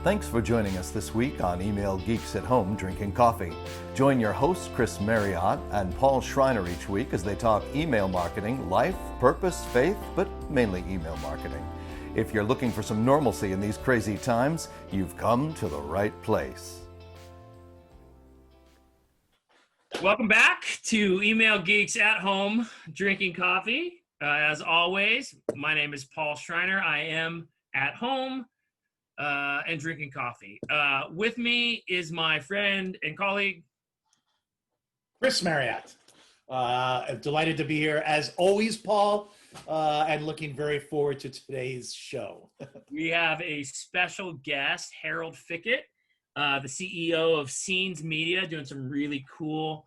Thanks for joining us this week on Email Geeks at Home Drinking Coffee. Join your hosts Chris Marriott and Paul Schreiner each week as they talk email marketing, life, purpose, faith, but mainly email marketing. If you're looking for some normalcy in these crazy times, you've come to the right place. Welcome back to Email Geeks at Home Drinking Coffee. As always, my name is Paul Schreiner. I am at home and drinking coffee. With me is my friend and colleague, Chris Marriott. Delighted to be here as always, Paul, and looking very forward to today's show. We have a special guest, Harold Fickett, the CEO of Scenes Media, doing some really cool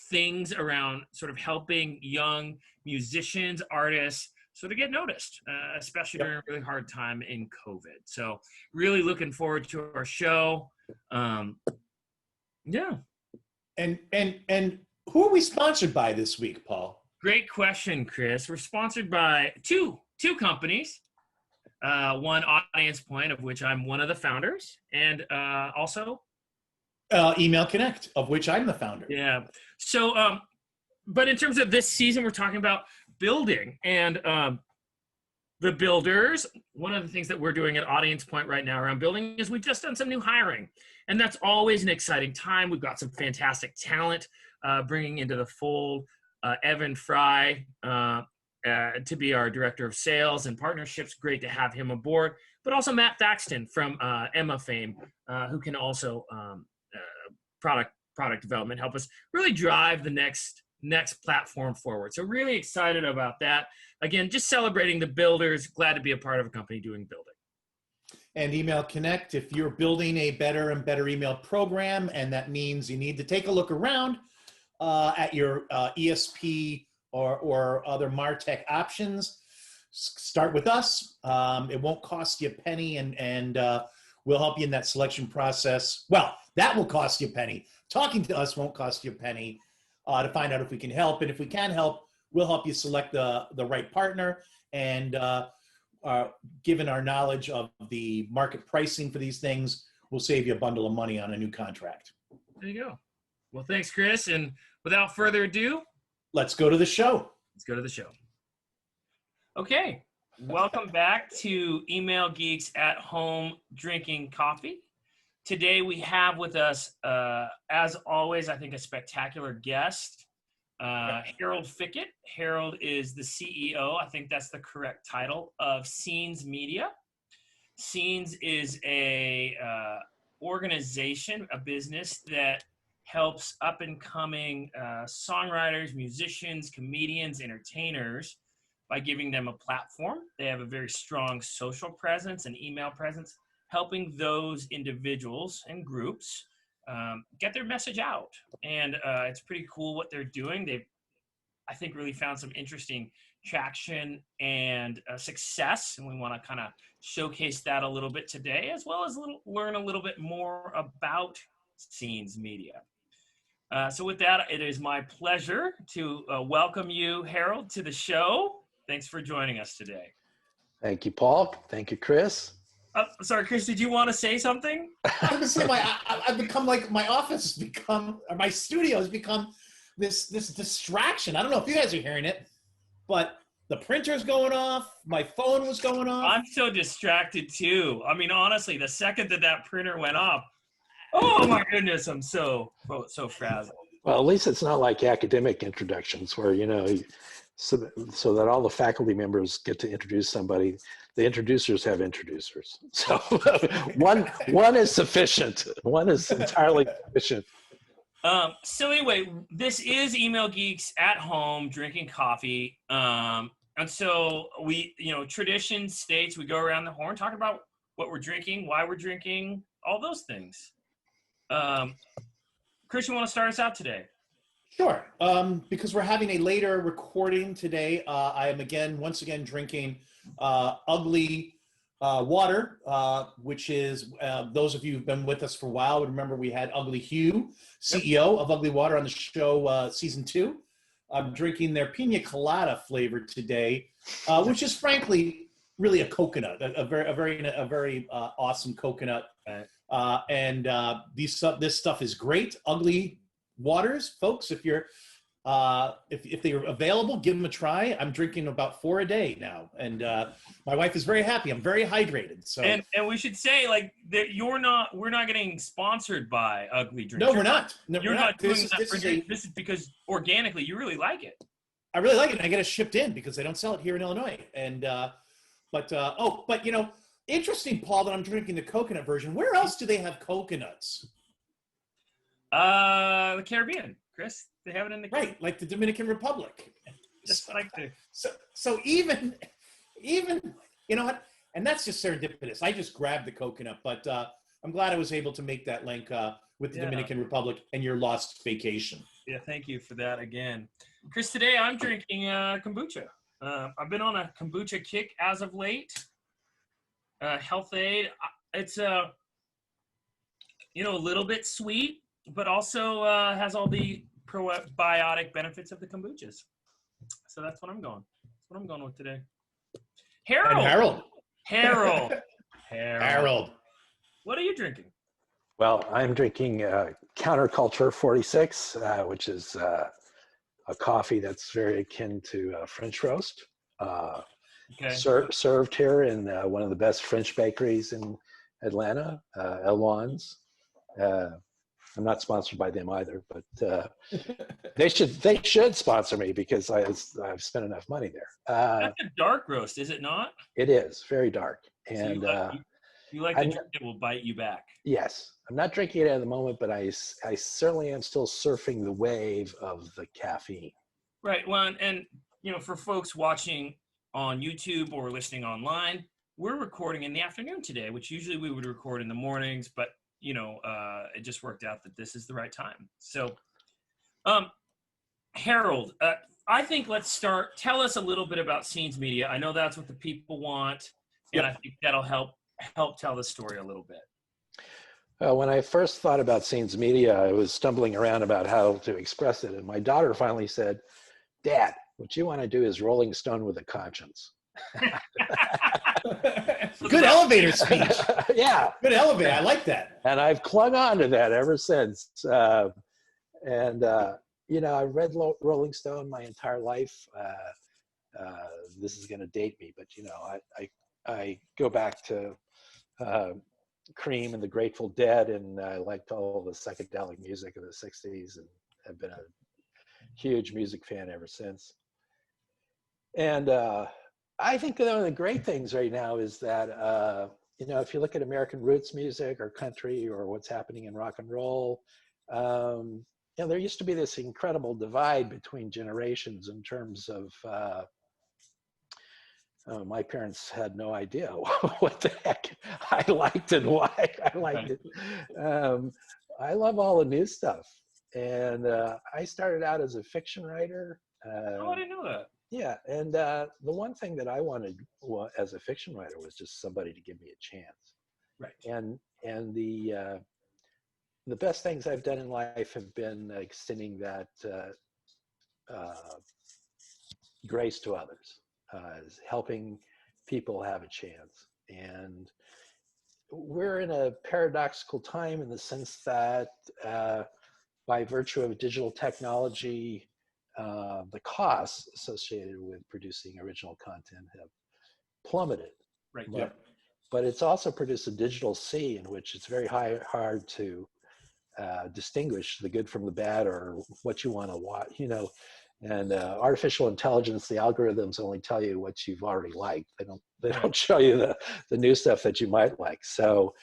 things around sort of helping young musicians, artists, sort of get noticed, especially during a really hard time in COVID. So really looking forward to our show. Yeah. And who are we sponsored by this week, Paul? Great question, Chris. We're sponsored by two companies. One, Audience Point, of which I'm one of the founders, and also Email Connect, of which I'm the founder. Yeah. So, but in terms of this season, we're talking about building and the builders. One of the things that we're doing at Audience Point right now around building is we've just done some new hiring, and that's always an exciting time. We've got some fantastic talent bringing into the fold. Evan Fry to be our director of sales and partnerships. Great to have him aboard, but also Matt Thaxton from Emma fame, who can also product development help us really drive the next platform forward. So really excited about that. Again, just celebrating the builders. Glad to be a part of a company doing building. And Email Connect, if you're building a better and better email program, and that means you need to take a look around at your ESP or other MarTech options, start with us. It won't cost you a penny, and we'll help you in that selection process. Well, that will cost you a penny. Talking to us won't cost you a penny to find out if we can help. And if we can help, we'll help you select the right partner. And given our knowledge of the market pricing for these things, we'll save you a bundle of money on a new contract. There you go. Well, thanks, Chris. And without further ado, let's go to the show. Let's go to the show. Okay. Welcome back to Email Geeks at Home Drinking Coffee. Today we have with us, as always, I think a spectacular guest, Harold Fickett. Harold is the CEO, I think that's the correct title, of Scenes Media. Scenes is a organization, a business that helps up-and-coming songwriters, musicians, comedians, entertainers by giving them a platform. They have a very strong social presence and email presence, helping those individuals and groups get their message out. And it's pretty cool what they're doing. They've, I think, really found some interesting traction and success. And we want to kind of showcase that a little bit today, as well as learn a little bit more about Scenes Media. So with that, it is my pleasure to welcome you, Harold, to the show. Thanks for joining us today. Thank you, Paul. Thank you, Chris. Sorry, Chris, did you want to say something? I was going to say, I've become like, my office has become, or my studio has become this distraction. I don't know if you guys are hearing it, but the printer's going off. My phone was going off. I'm so distracted too. I mean, honestly, the second that printer went off, oh my goodness, I'm so frazzled. Well, at least it's not like academic introductions where, so that all the faculty members get to introduce somebody. The introducers have introducers. So one is sufficient. One is entirely sufficient. So anyway, this is Email Geeks at Home Drinking Coffee. And so we, tradition states we go around the horn, talk about what we're drinking, why we're drinking, all those things. Chris, you want to start us out today? Sure. Because we're having a later recording today, I am once again drinking Ugly Water, which is, those of you who've been with us for a while would remember we had Ugly Hugh, CEO of Ugly Water, on the show season 2. I'm drinking their pina colada flavor today, which is frankly really a coconut, a very awesome coconut. Right. This stuff is great. Ugly Waters, folks, if you're if they're available, give them a try. I'm drinking about 4 a day now, and my wife is very happy. I'm very hydrated. So and we should say like that we're not getting sponsored by Ugly Drinks. no, we're not. No, You're we're not doing This that. is This is because organically you really like it. I really like it. And I get it shipped in because they don't sell it here in Illinois. And but you know, interesting, Paul, that I'm drinking the coconut version. Where else do they have coconuts? The Caribbean, Chris. They have it in the Right, like the Dominican Republic. Just like the So even you know what? And that's just serendipitous. I just grabbed the coconut, but I'm glad I was able to make that link with the Dominican Republic and your lost vacation. Yeah, thank you for that again. Chris, today I'm drinking kombucha. I've been on a kombucha kick as of late. Health Aid. It's a little bit sweet, but also has all the probiotic benefits of the kombuchas. So that's what I'm going. That's what I'm going with today. Harold. Harold. What are you drinking? Well, I'm drinking Counterculture 46, which is a coffee that's very akin to French roast. Okay. Served here in one of the best French bakeries in Atlanta, Elwan's. I'm not sponsored by them either, but they should sponsor me because I've spent enough money there. That's a dark roast, is it not? It is very dark, and so you like the drink that will bite you back. Yes, I'm not drinking it at the moment, but I certainly am still surfing the wave of the caffeine. Right. Well, and for folks watching on YouTube or listening online, we're recording in the afternoon today, which usually we would record in the mornings, but it just worked out that this is the right time. So, Harold, I think let's start. Tell us a little bit about Scenes Media. I know that's what the people want, and I think that'll help tell the story a little bit. When I first thought about Scenes Media, I was stumbling around about how to express it, and my daughter finally said, "Dad, what you want to do is Rolling Stone with a conscience." Good elevator speech. Yeah. Good elevator. I like that. And I've clung on to that ever since. I've read Rolling Stone my entire life. This is going to date me, but I go back to Cream and the Grateful Dead, and I liked all the psychedelic music of the 60s and have been a huge music fan ever since. And I think one of the great things right now is that, if you look at American roots music or country or what's happening in rock and roll, there used to be this incredible divide between generations in terms of, my parents had no idea what the heck I liked and why I liked it. I love all the new stuff. And I started out as a fiction writer. I didn't know that. Yeah, and the one thing that I wanted as a fiction writer was just somebody to give me a chance. Right. And the best things I've done in life have been extending that grace to others, helping people have a chance. And we're in a paradoxical time in the sense that by virtue of digital technology, the costs associated with producing original content have plummeted. Right. But it's also produced a digital sea in which it's very hard to distinguish the good from the bad or what you want to watch, and artificial intelligence, the algorithms only tell you what you've already liked. They don't show you the new stuff that you might like. So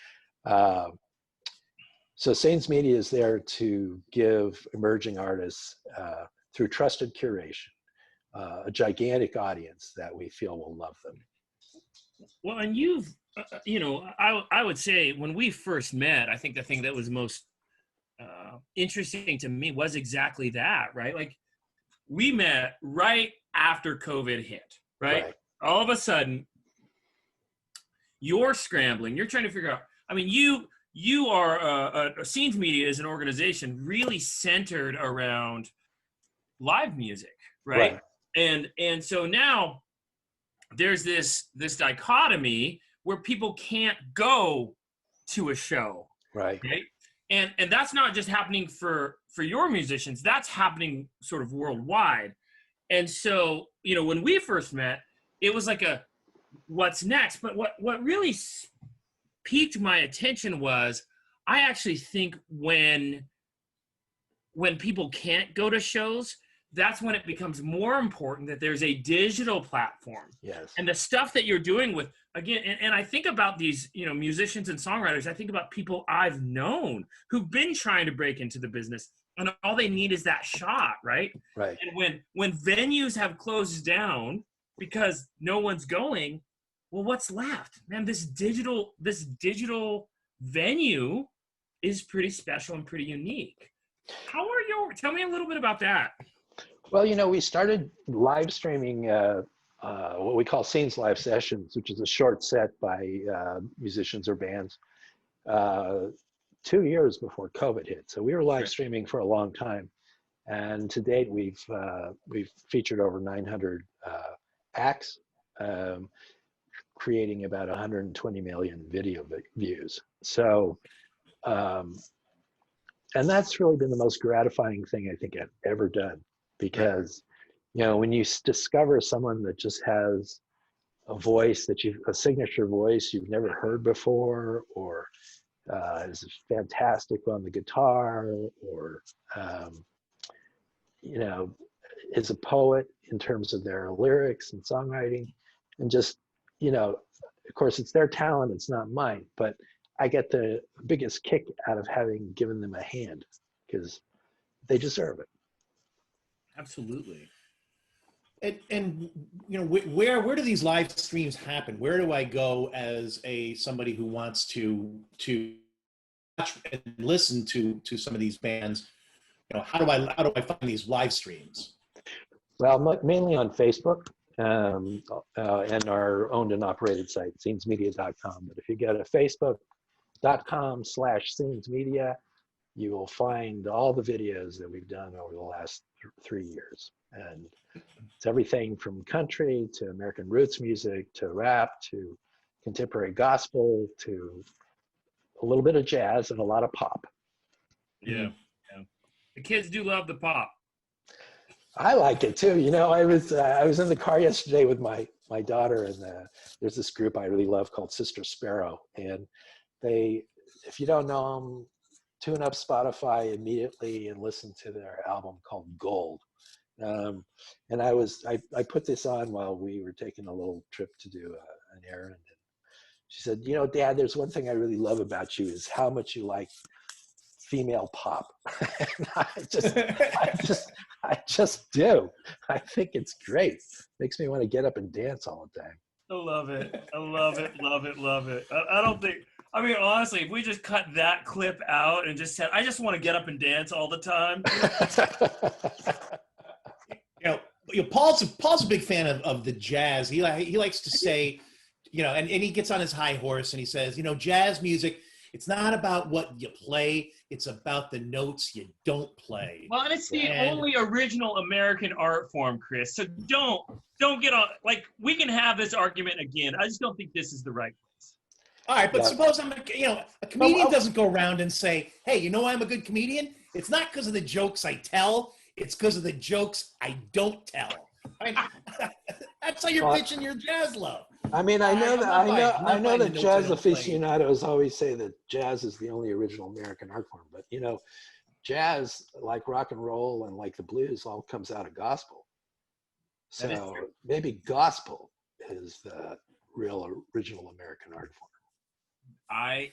Scenes Media is there to give emerging artists through trusted curation, a gigantic audience that we feel will love them. Well, and you've, I would say when we first met, I think the thing that was most interesting to me was exactly that, right? Like we met right after COVID hit, right? All of a sudden, you're scrambling. You're trying to figure out, you are, Scenes Media is an organization really centered around live music, right? And so now there's this dichotomy where people can't go to a show, Right. right? And that's not just happening for your musicians, that's happening sort of worldwide. And so, you know, when we first met, it was like a what's next. But what really piqued my attention was, I actually think when people can't go to shows, that's when it becomes more important that there's a digital platform. Yes. And the stuff that you're doing with, again, and I think about these, you know, musicians and songwriters, I think about people I've known who've been trying to break into the business, and all they need is that shot, right? Right. And when venues have closed down because no one's going, well, what's left? Man, this digital venue is pretty special and pretty unique. Tell me a little bit about that. Well, you know, we started live streaming what we call Scenes Live Sessions, which is a short set by musicians or bands 2 years before COVID hit. So we were live streaming for a long time. And to date, we've featured over 900 acts, creating about 120 million video views. So, and that's really been the most gratifying thing I think I've ever done, because, you know, when you discover someone that just has a voice a signature voice you've never heard before, or is fantastic on the guitar, or, you know, is a poet in terms of their lyrics and songwriting, and just, you know, of course it's their talent, it's not mine, but I get the biggest kick out of having given them a hand, because they deserve it. Absolutely. And you know, where do these live streams happen? Where do I go as somebody who wants to watch and listen to some of these bands? You know, how do I find these live streams? Well, mainly on Facebook, and our owned and operated site, scenesmedia.com. But if you go to facebook.com/scenesmedia, you will find all the videos that we've done over the last 3 years. And it's everything from country to American roots music to rap to contemporary gospel to a little bit of jazz and a lot of pop. Yeah. The kids do love the pop. I like it too. You know, I was in the car yesterday with my daughter, and there's this group I really love called Sister Sparrow, and they, if you don't know them, tune up Spotify immediately and listen to their album called Gold. And I put this on while we were taking a little trip to do an errand. And she said, "You know, Dad, there's one thing I really love about you is how much you like female pop." And I just do. I think it's great. Makes me want to get up and dance all the time. I love it. I love it. I don't think, I mean, honestly, if we just cut that clip out and just said, I just want to get up and dance all the time. You know, Paul's a big fan of the jazz. He likes to say, you know, and he gets on his high horse and he says, you know, jazz music, it's not about what you play, it's about the notes you don't play. Well, and it's the only original American art form, Chris. So don't get on, like, we can have this argument again. I just don't think this is the right place. All right, but suppose a comedian doesn't go around and say, hey, you know why I'm a good comedian? It's not because of the jokes I tell, it's because of the jokes I don't tell. I mean, that's how you're pitching your jazz love. I mean, I know that jazz aficionados always say that jazz is the only original American art form, but you know, jazz, like rock and roll and like the blues, all comes out of gospel. So maybe gospel is the real original American art form. I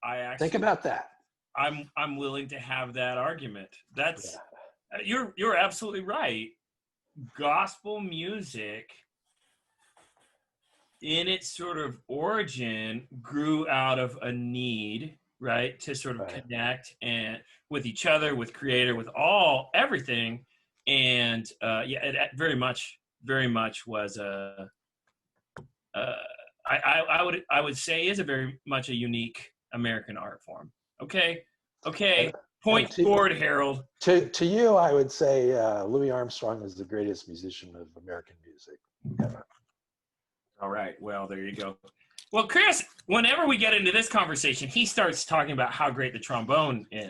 actually think about that. I'm willing to have that argument. That's you're absolutely right. Gospel music, in its sort of origin, grew out of a need, right, to sort of connect and with each other, with Creator, with everything, and it very much was I would say is a very much a unique American art form. Okay. Point scored, Harold. To you, I would say Louis Armstrong is the greatest musician of American music ever. All right. Well, there you go. Well, Chris, whenever we get into this conversation, he starts talking about how great the trombone is.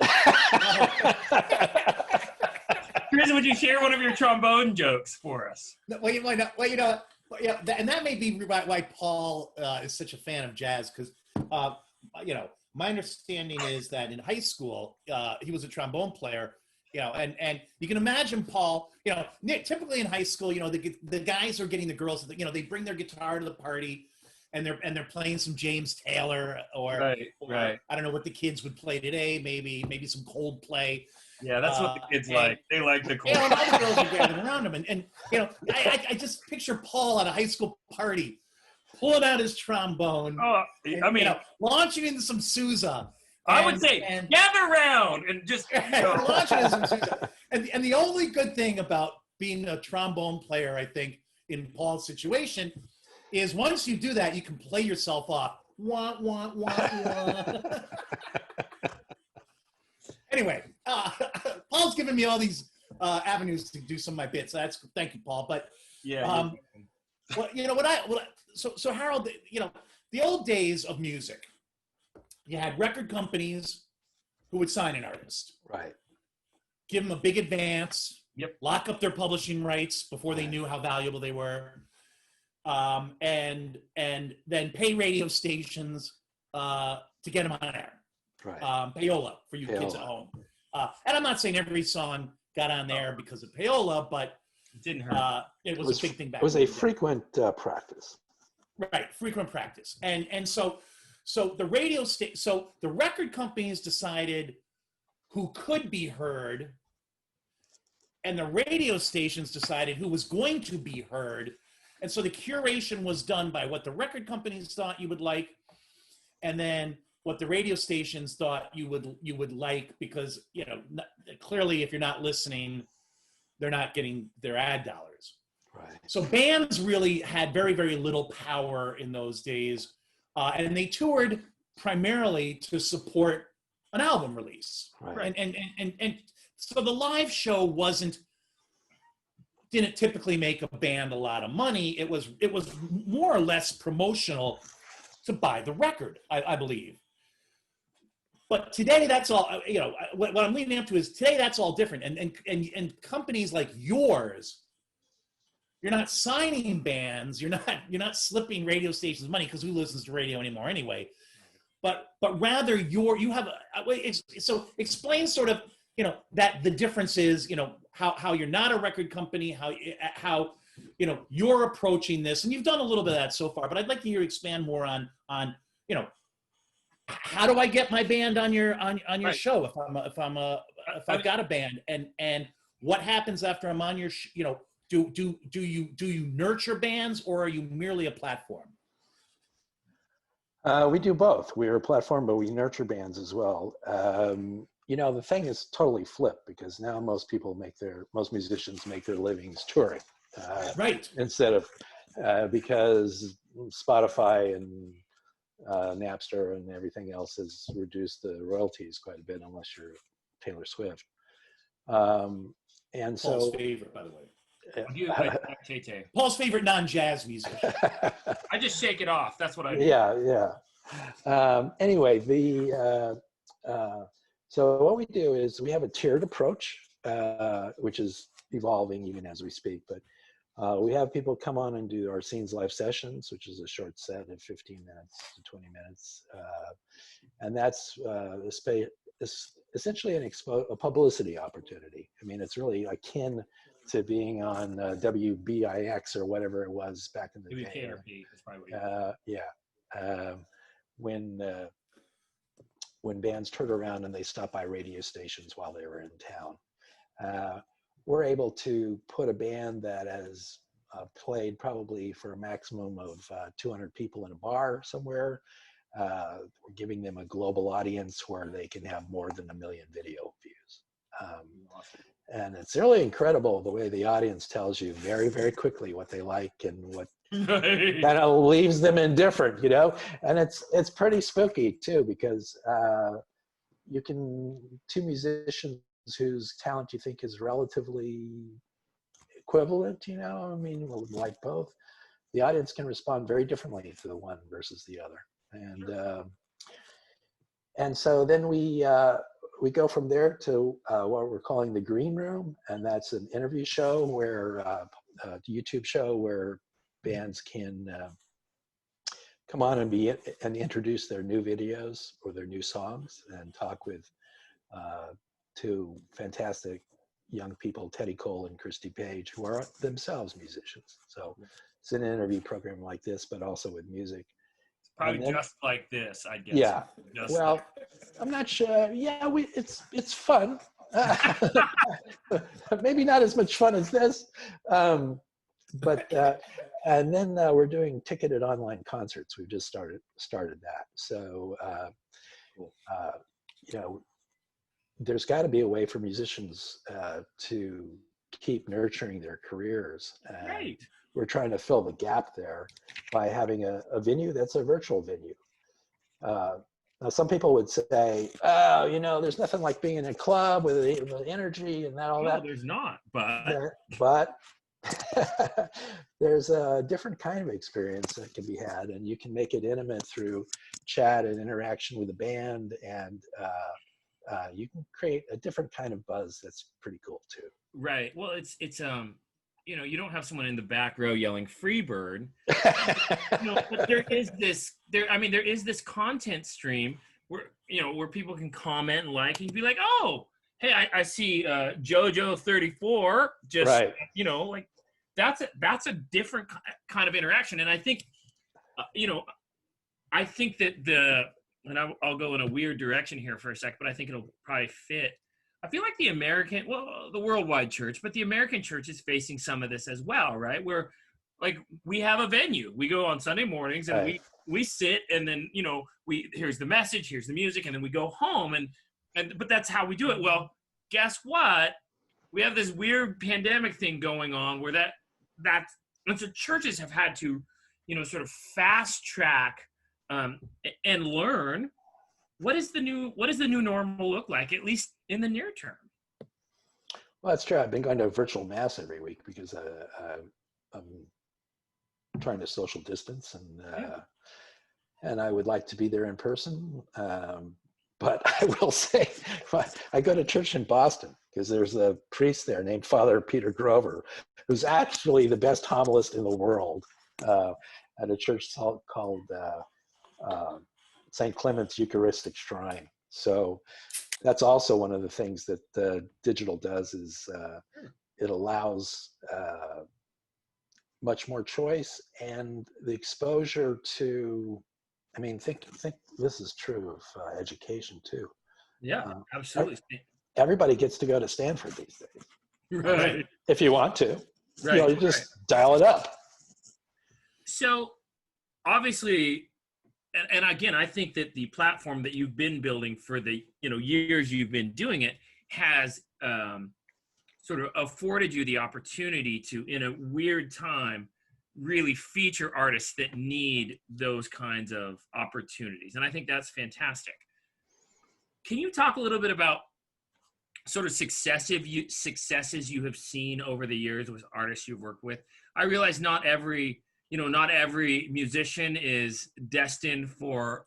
Chris, would you share one of your trombone jokes for us? Well, yeah, and that may be why Paul is such a fan of jazz, because, my understanding is that in high school, he was a trombone player, and you can imagine Paul, typically in high school, the guys are getting the girls, they bring their guitar to the party, and they're playing some James Taylor or Right. I don't know what the kids would play today, maybe some Coldplay. Yeah, that's what the kids like. They like the cool. And all the girls are gathering around him, and I just picture Paul at a high school party, pulling out his trombone. Oh, and, launching into some Sousa. I would say, gather round and just launching into some Sousa. And the only good thing about being a trombone player, I think, in Paul's situation, is once you do that, you can play yourself off. Wah, wah, wah, wah. Anyway, Paul's given me all these avenues to do some of my bits. Thank you, Paul. But yeah, so Harold, the old days of music, you had record companies who would sign an artist, Right. give them a big advance, Yep. lock up their publishing rights before they knew how valuable they were, and then pay radio stations to get them on air. Right. Payola for you kids at home. And I'm not saying every song got on there because of Payola, but it didn't hurt. it was a big thing back then. It was then. a frequent practice. Right, frequent practice. And so the record companies decided who could be heard, and the radio stations decided who was going to be heard. And so the curation was done by what the record companies thought you would like, and then what the radio stations thought you would like, because clearly if you're not listening, they're not getting their ad dollars. Right. So bands really had very, very little power in those days, and they toured primarily to support an album release. Right. And so the live show didn't typically make a band a lot of money. It was more or less promotional to buy the record, I believe. But today, that's all. What I'm leading up to is today that's all different. And companies like yours, you're not signing bands. You're not slipping radio stations money, because who listens to radio anymore anyway? But rather so explain sort of that the difference is how you're not a record company, how you're approaching this, and you've done a little bit of that so far. But I'd like to hear you expand more on how do I get my band on your Right. show if I've got a band, and what happens after I'm on your do you nurture bands, or are you merely a platform? We do both. We're a platform, but we nurture bands as well. The thing is totally flipped, because now most musicians make their livings touring. Right. Instead of, because Spotify and Napster and everything else has reduced the royalties quite a bit, unless you're Taylor Swift. And Paul's so, favorite, by the way. Paul's favorite non-jazz musician. I just shake it off. That's what I do. Yeah. Anyway, so what we do is we have a tiered approach, which is evolving even as we speak. But we have people come on and do our Scenes live sessions, which is a short set of 15 minutes to 20 minutes. And that's essentially a publicity opportunity. I mean, it's really akin to being on WBIX or whatever it was back in the day. WKRP, that's probably what you When bands turn around and they stop by radio stations while they were in town, we're able to put a band that has played probably for a maximum of 200 people in a bar somewhere. We're giving them a global audience where they can have more than 1 million video views. And it's really incredible the way the audience tells you very, very quickly what they like and what kind of leaves them indifferent, and it's pretty spooky too, because two musicians whose talent you think is relatively equivalent, I mean, like both, the audience can respond very differently to the one versus the other. And so then we go from there to what we're calling the green room, and that's an interview show where a YouTube show where bands can come on and introduce their new videos or their new songs and talk with two fantastic young people, Teddy Cole and Christy Page, who are themselves musicians. So it's an interview program like this, but also with music. Probably just like this, I guess. Yeah. Just Well, like. I'm not sure. Yeah, it's fun. Maybe not as much fun as this, but and then we're doing ticketed online concerts. We've just started that. So you know, there's got to be a way for musicians to keep nurturing their careers. And Right. we're trying to fill the gap there by having a venue that's a virtual venue. Now, some people would say, "Oh, you know, there's nothing like being in a club with the energy and all that." No, there's not. But But there's a different kind of experience that can be had, and you can make it intimate through chat and interaction with the band, and you can create a different kind of buzz that's pretty cool too. right. Well, it's you know, you don't have someone in the back row yelling "Freebird." But there is this content stream where, you know, where people can comment and like, and be like, oh, hey, I see JoJo 34 just, Right. you know, like that's a different kind of interaction. And I think, you know, I think that and I'll go in a weird direction here for a sec, but I think it'll probably fit. I feel like the worldwide church, but the American church is facing some of this as well, right? Where, like, we have a venue. We go on Sunday mornings and Right. we sit, and then, you know, here's the message, here's the music, and then we go home, but that's how we do it. Well, guess what? We have this weird pandemic thing going on where and so churches have had to, you know, sort of fast track and learn what is the new normal look like, at least in the near term. Well, that's true. I've been going to virtual mass every week because I'm trying to social distance, and I would like to be there in person. But I will say, I go to church in Boston because there's a priest there named Father Peter Grover, who's actually the best homilist in the world at a church called St. Clement's Eucharistic Shrine. So that's also one of the things that digital does is it allows much more choice and the exposure to, I mean, think this is true of education too. Yeah, absolutely. Everybody gets to go to Stanford these days. Right. If you want to, Right. you know, you just dial it up. So obviously, and again, I think that the platform that you've been building for the, you know, years you've been doing it has sort of afforded you the opportunity to, in a weird time, really feature artists that need those kinds of opportunities. And I think that's fantastic. Can you talk a little bit about sort of successes you have seen over the years with artists you've worked with? I realize not every musician is destined for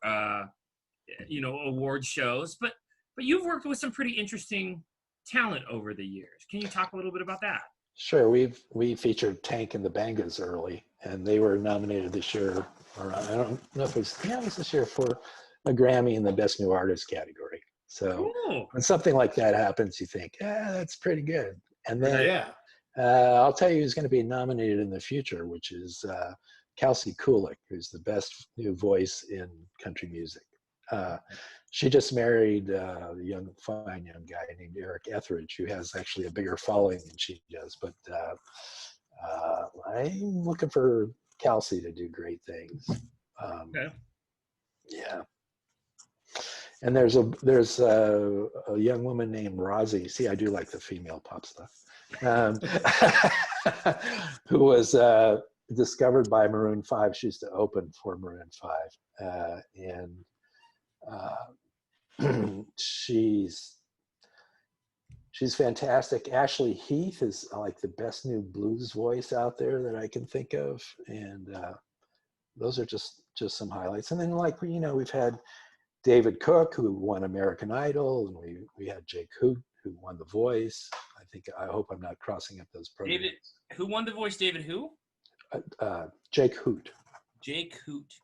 award shows, but you've worked with some pretty interesting talent over the years. Can you talk a little bit about that? Sure. We featured Tank and the Bangas early, and they were nominated this year, or I don't know if it was this year, for a Grammy in the Best New Artist category. So Cool. when something like that happens, you think, that's pretty good. And then Yeah. I'll tell you who's going to be nominated in the future, which is Kelsey Kulick, who's the best new voice in country music. She just married a fine young guy named Eric Etheridge, who has actually a bigger following than she does. But I'm looking for Kelsey to do great things. Okay. Yeah. And there's a young woman named Rosie. See, I do like the female pop stuff. Who was discovered by Maroon 5. She used to open for Maroon 5, and she's She's fantastic. Ashley Heath is like the best new blues voice out there that I can think of. And those are just some highlights. And then like, you know, we've had David Cook, who won American Idol, and we had Jake Hoot, who won The Voice. I hope I'm not crossing up those programs. David, who won The Voice? David who? Jake Hoot. Jake Hoot.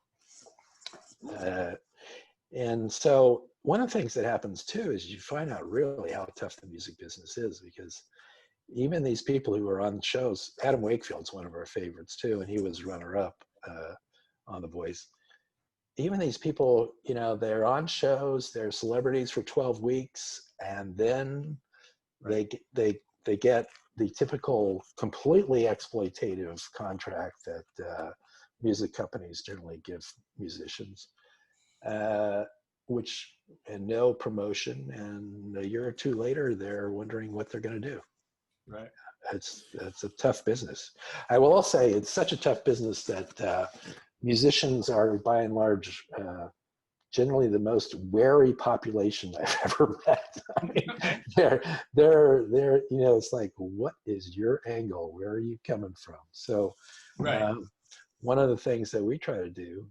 And so one of the things that happens too is you find out really how tough the music business is, because even these people who are on shows, Adam Wakefield's one of our favorites too, and he was runner-up on The Voice. Even these people, you know, they're on shows, they're celebrities for 12 weeks, and then they get the typical completely exploitative contract that music companies generally give musicians. And no promotion, and a year or two later they're wondering what they're going to do. Right. It's a tough business. I will also say it's such a tough business that musicians are by and large generally the most wary population I've ever met. I mean, they're you know, it's like, what is your angle? Where are you coming from? So Right. one of the things that we try to do,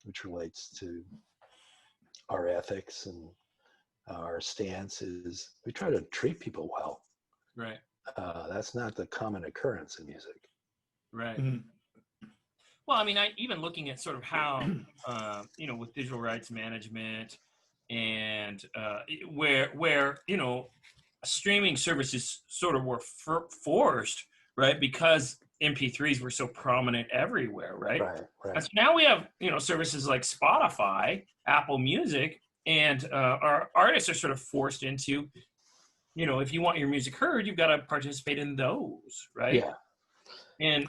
which relates to our ethics and our stance, is we try to treat people well. Right. That's not the common occurrence in music. Right. Mhm. Well, I mean, even looking at sort of how, you know, with digital rights management and where, you know, streaming services sort of were forced, right? Because MP3s were so prominent everywhere, right? And so now we have, you know, services like Spotify, Apple Music, and our artists are sort of forced into, you know, if you want your music heard, you've got to participate in those, right? Yeah. And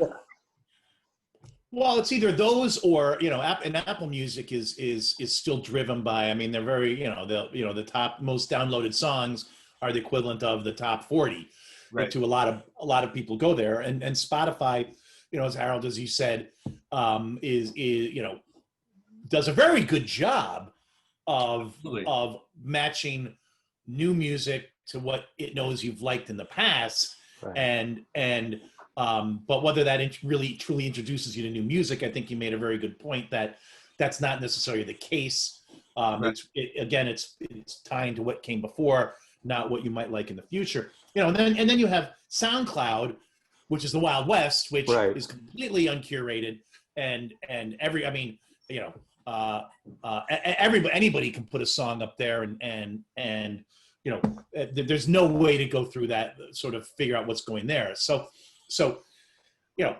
Well, it's either those or, you know, and Apple Music is still driven by, I mean, they're very, you know, the top most downloaded songs are the equivalent of the top 40. right. To a lot of people go there, and Spotify, you know, as Harold, as you said, is you know, does a very good job of Absolutely. of matching new music to what it knows you've liked in the past, Right. and but whether that really truly introduces you to new music, I think you made a very good point that that's not necessarily the case. Right. It's tying to what came before, not what you might like in the future. You know, and then you have SoundCloud, which is the Wild West, which Right. is completely uncurated, and I mean, you know, anybody can put a song up there, and you know, there's no way to go through that, sort of figure out what's going there. So you know,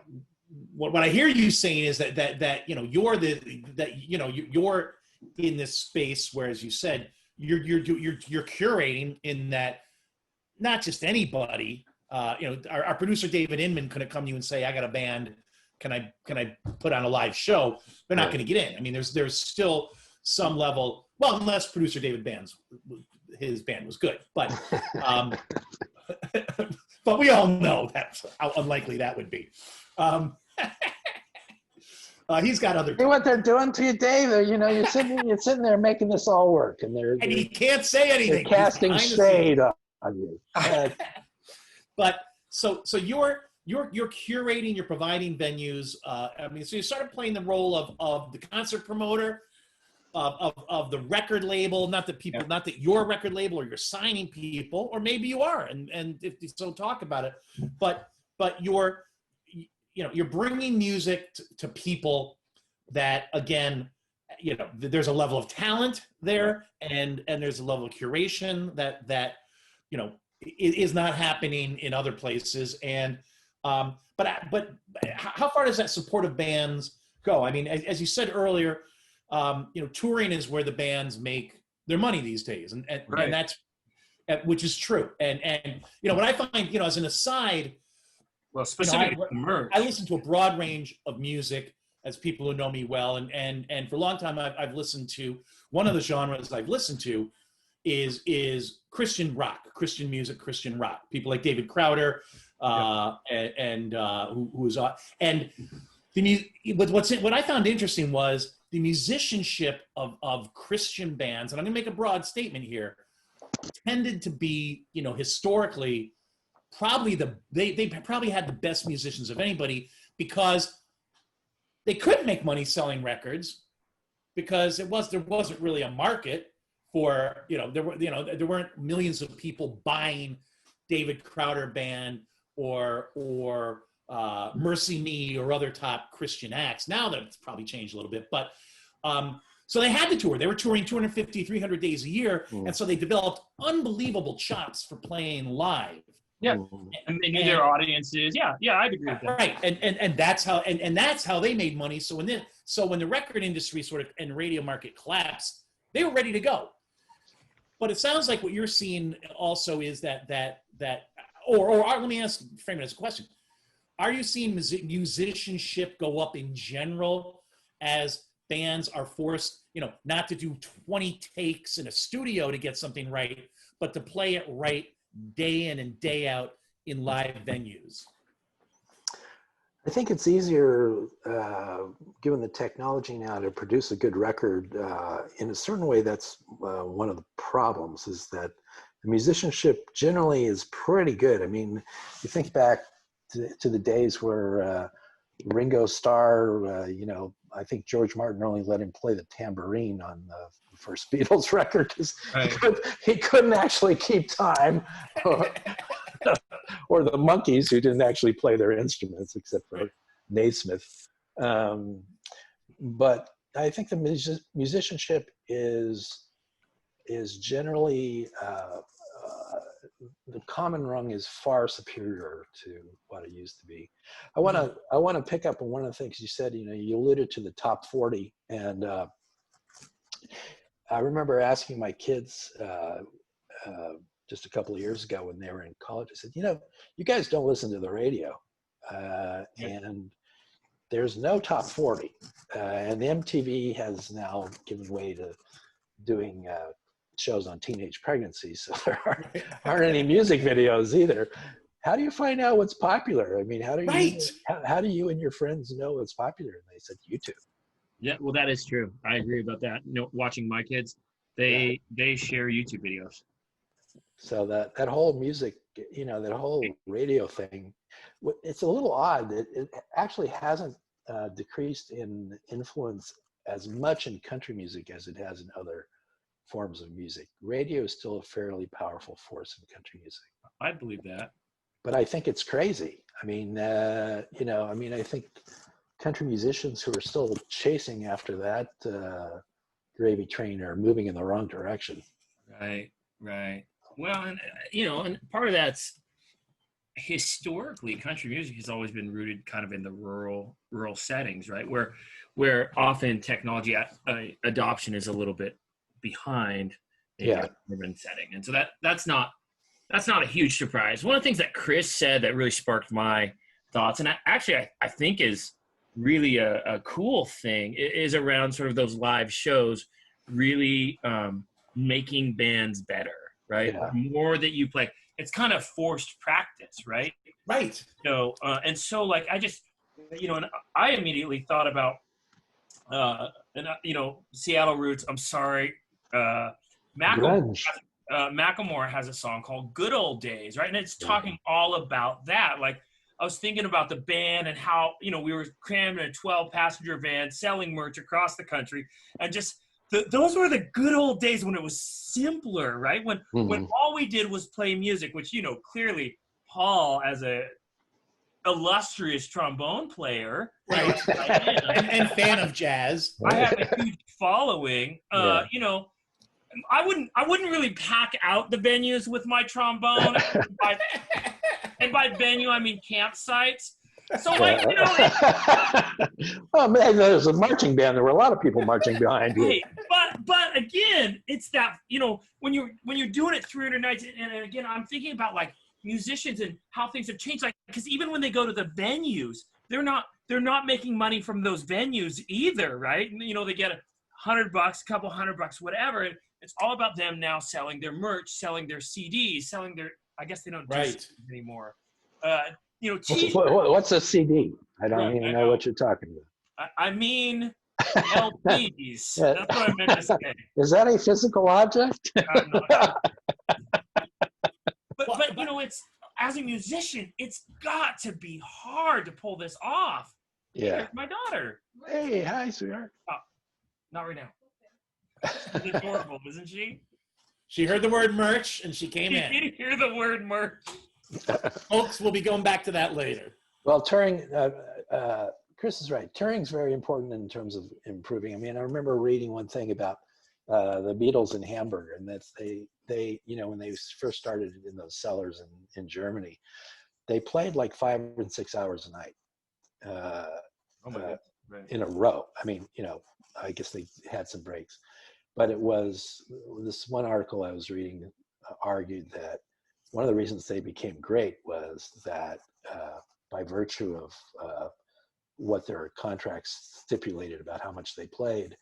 what I hear you saying is that you know, you're in this space where, as you said, you're curating, in that not just anybody, you know, our producer David Inman couldn't come to you and say, I got a band, can I put on a live show? They're not going to get in. I mean, there's still some level, well, unless producer David his band was good, but but we all know that's how unlikely that would be. He's got other. See what they're doing to you, Dave. You know, you're sitting there making this all work, and and he can't say anything. They're casting shade on you. But so you're curating, you're providing venues. I mean, so you started playing the role of the concert promoter, of the record label. Not that you're a record label or you're signing people, or maybe you are, and if so, talk about it. But you're bringing music to people that, again, you know, there's a level of talent there, and there's a level of curation that you know, it is not happening in other places. And but how far does that support of bands go? I mean, as you said earlier, you know, touring is where the bands make their money these days, and Right. and that's which is true. And you know, what I find, you know, as an aside, Well, specifically, you know, merch. I listen to a broad range of music, as people who know me well, and for a long time I've listened to, one of the genres I've listened to is Christian rock, Christian music, Christian rock. People like David Crowder, and who's and what I found interesting was the musicianship of Christian bands, and I'm gonna make a broad statement here, tended to be, historically, they probably had the best musicians of anybody, because they couldn't make money selling records, because there wasn't really a market for, there weren't millions of people buying David Crowder Band or Mercy Me or other top Christian acts. Now that's probably changed a little bit, but so they had to tour. They were touring 250, 300 days a year, and so they developed unbelievable chops for playing live. Yeah, and they knew their audiences. Yeah, I'd agree with that. Right, and that's how they made money. So when the record industry sort of and radio market collapsed, they were ready to go. But it sounds like what you're seeing also is that let me frame it as a question: are you seeing musicianship go up in general as bands are forced, not to do 20 takes in a studio to get something right, but to play it right day in and day out in live venues? I think it's easier, given the technology now, to produce a good record. In a certain way, that's one of the problems, is that the musicianship generally is pretty good. I mean, you think back to the days where Ringo Starr, I think George Martin only let him play the tambourine on the first Beatles record, because he couldn't actually keep time. Or the Monkees, who didn't actually play their instruments except for Naismith. But I think the musicianship is generally, the common rung is far superior to what it used to be. I want to pick up on one of the things you said. You alluded to the top 40, and I remember asking my kids just a couple of years ago when they were in college. I said, you guys don't listen to the radio, and there's no top 40, and the MTV has now given way to doing shows on teenage pregnancy, so there aren't any music videos either. How do you find out what's popular? I mean, how do you and your friends know what's popular? And they said YouTube. Yeah, well, that is true. I agree about that. Watching my kids, they share YouTube videos. So that whole music, that whole radio thing, it's a little odd that it actually hasn't decreased in influence as much in country music as it has in other forms of music. Radio is still a fairly powerful force in country music. I believe that. But I think it's crazy. I mean, I think country musicians who are still chasing after that gravy train are moving in the wrong direction. Right. Well, and part of that's historically country music has always been rooted kind of in the rural settings, right? Where often technology adoption is a little bit behind a urban setting. And so that's not a huge surprise. One of the things that Chris said that really sparked my thoughts, and I think is really a cool thing, is around sort of those live shows really making bands better, right? Yeah. The more that you play, it's kind of forced practice, right? Right. And so like I just, and I immediately thought about, Seattle roots. I'm sorry, Macklemore has a song called "Good Old Days," right? And it's talking all about that. Like I was thinking about the band and how we were crammed in a 12-passenger van selling merch across the country, and just those were the good old days when it was simpler, right? When all we did was play music, which clearly Paul, as a illustrious trombone player, right, and fan of jazz, I have a huge following. I wouldn't really pack out the venues with my trombone. And by venue, I mean campsites. So oh man, there's a marching band. There were a lot of people marching behind you. Hey, but again, it's that when you're doing it 300 nights, and again, I'm thinking about like musicians and how things have changed. Like, because even when they go to the venues, they're not making money from those venues either, right? They get $100, a couple $100, whatever. It's all about them now selling their merch, selling their CDs, selling their. I guess they don't do CDs anymore. What's a CD? I don't even know what you're talking about. I mean LPs. That's what I meant to say. Is that a physical object? you know, it's as a musician, it's got to be hard to pull this off. Yeah. Here's my daughter. Hey, hi, sweetheart. Oh, not right now. She's adorable, isn't she? She heard the word merch and she came You in. did hear the word merch. Folks, we'll be going back to that later. Well, touring, Chris is right. Touring's very important in terms of improving. I mean, I remember reading one thing about the Beatles in Hamburg, and that's they, you know, when they first started in those cellars in Germany, they played like 5 and 6 hours a night Oh my God. Right. in a row. I mean, you know, I guess they had some breaks, but it was this one article I was reading argued that one of the reasons they became great was that by virtue of what their contracts stipulated about how much they played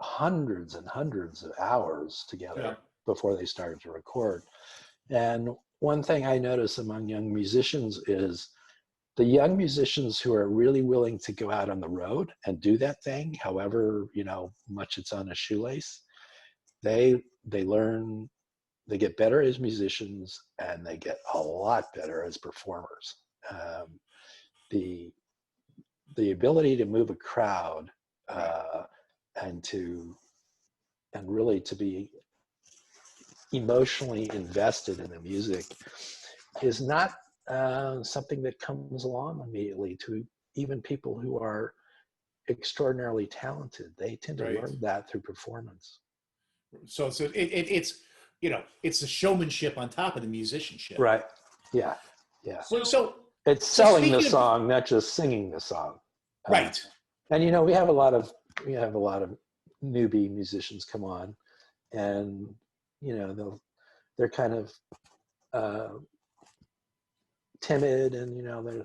hundreds and hundreds of hours together before they started to record. And one thing I notice among young musicians is the young musicians who are really willing to go out on the road and do that thing, however, you know, much it's on a shoelace, they learn, they get better as musicians, and they get a lot better as performers. The ability to move a crowd and really to be emotionally invested in the music is not something that comes along immediately to even people who are extraordinarily talented. They tend to learn that through performance. So it's, you know, it's the showmanship on top of the musicianship. Right. Yeah. Yeah. So it's selling the speaking of- song, not just singing the song. Right. And you know, we have a lot of newbie musicians come on, and you know, they're kind of timid, and you know, they're,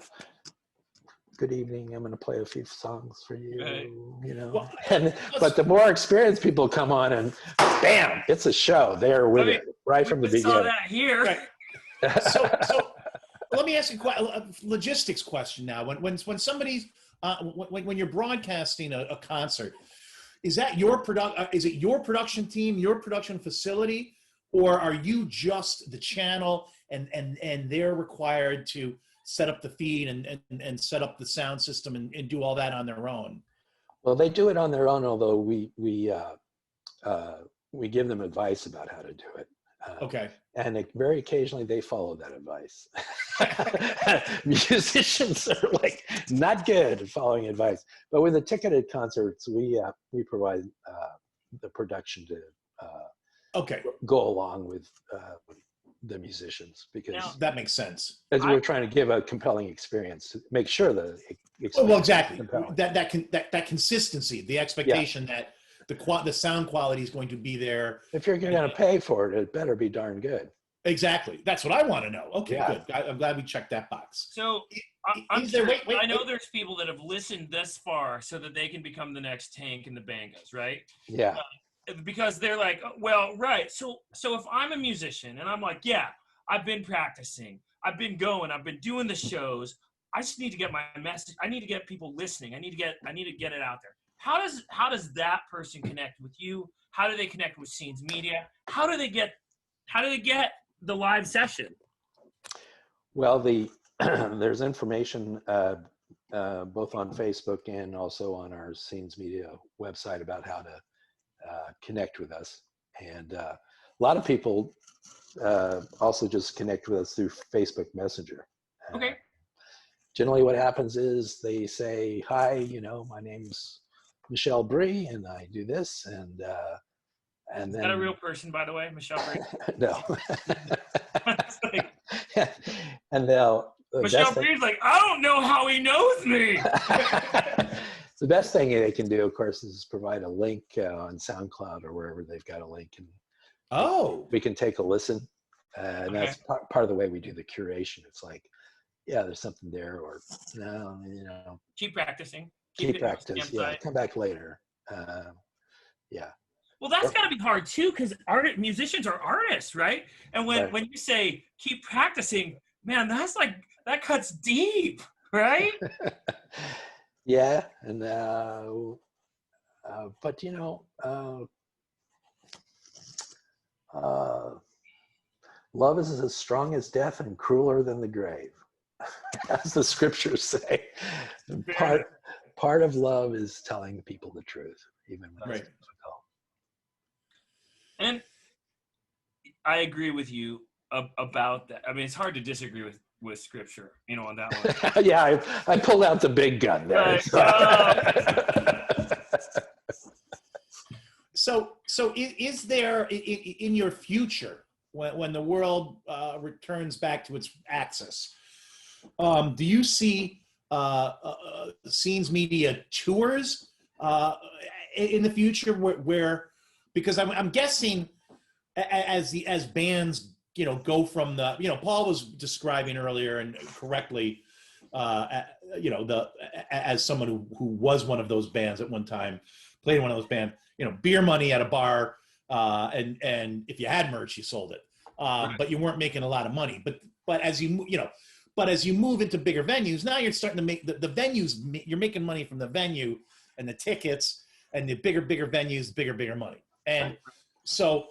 good evening, I'm going to play a few songs for you. Right. You know, Well, but the more experienced people come on, and bam, it's a show. They're with it right from the We saw beginning. that here. Right. So let me ask you a logistics question now. When somebody's when you're broadcasting a concert, is that is it your production team, your production facility, or are you just the channel and they're required to set up the feed and set up the sound system and do all that on their own? Well, they do it on their own, although we give them advice about how to do it. Okay. And very occasionally they follow that advice. Musicians are like not good at following advice, but with the ticketed concerts, we provide the production to go along with the musicians, because Now, that makes sense. as we're trying to give a compelling experience to make sure the Well, exactly. compelling. That consistency, the expectation that the sound quality is going to be there. If you're going to pay for it, it better be darn good. Exactly. That's what I want to know. Okay, Yeah. good. I'm glad we checked that box. So I know there's people that have listened this far so that they can become the next Tank and the Bangos, right? Yeah. Because they're like, well, right. So if I'm a musician and I'm like, yeah, I've been practicing, I've been going, I've been doing the shows, I just need to get my message. I need to get people listening. I need to get it out there. How does that person connect with you? How do they connect with Scenes Media? How do they get the live session? Well, there's information both on Facebook and also on our Scenes Media website about how to connect with us. And a lot of people also just connect with us through Facebook Messenger. Okay. Generally what happens is they say, hi, you know, my name's Michelle Bree and I do this, and Is then that a real person, by the way, Michelle Bree? no. Like, And they'll Michelle Bree's like, I don't know how he knows me. the best thing they can do, of course, is provide a link on SoundCloud or wherever they've got a link, and we can take a listen. And that's part of the way we do the curation. It's like, yeah, there's something there, or no, you know, Keep practicing. keep practice. Yeah, come back later. Yeah. Well, that's got to be hard too, because musicians are artists, right? And when you say keep practicing, man, that cuts deep, right? Yeah, and but you know, Love is as strong as death and crueler than the grave, as the scriptures say. And part of love is telling people the truth, even when it's difficult. And I agree with you about that. I mean, it's hard to disagree with scripture, on that one. Yeah, I pulled out the big gun there. Right. So is there in your future, when the world returns back to its axis, do you see scenes media tours in the future where because I'm guessing as bands go from the Paul was describing earlier and correctly as someone who was one of those bands at one time, played in one of those bands, beer money at a bar, and if you had merch, you sold it, but you weren't making a lot of money. But as you move into bigger venues, now you're starting to make the venues. You're making money from the venue and the tickets, and the bigger venues, bigger money. And so,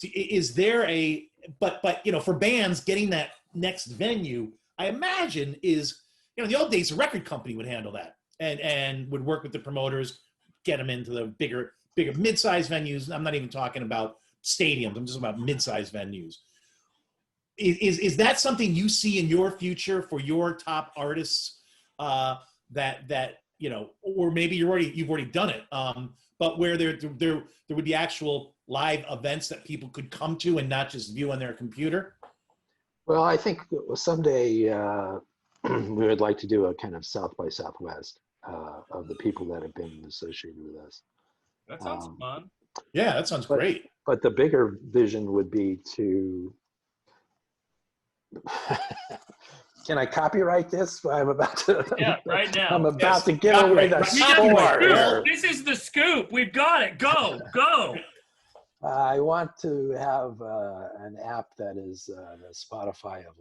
is there a but for bands getting that next venue, I imagine is in the old days a record company would handle that and would work with the promoters, get them into the bigger mid-sized venues. I'm not even talking about stadiums. I'm just about mid-sized venues. Is that something you see in your future for your top artists? That or maybe you've already done it. But where there would be actual live events that people could come to and not just view on their computer. Well, I think someday we would like to do a kind of South by Southwest of the people that have been associated with us. That sounds fun. Yeah, that sounds great. But the bigger vision would be to. Can I copyright this? I'm about to. Yeah, right now. I'm about to give away the score. This is the scoop. We've got it. Go. I want to have an app that is the Spotify of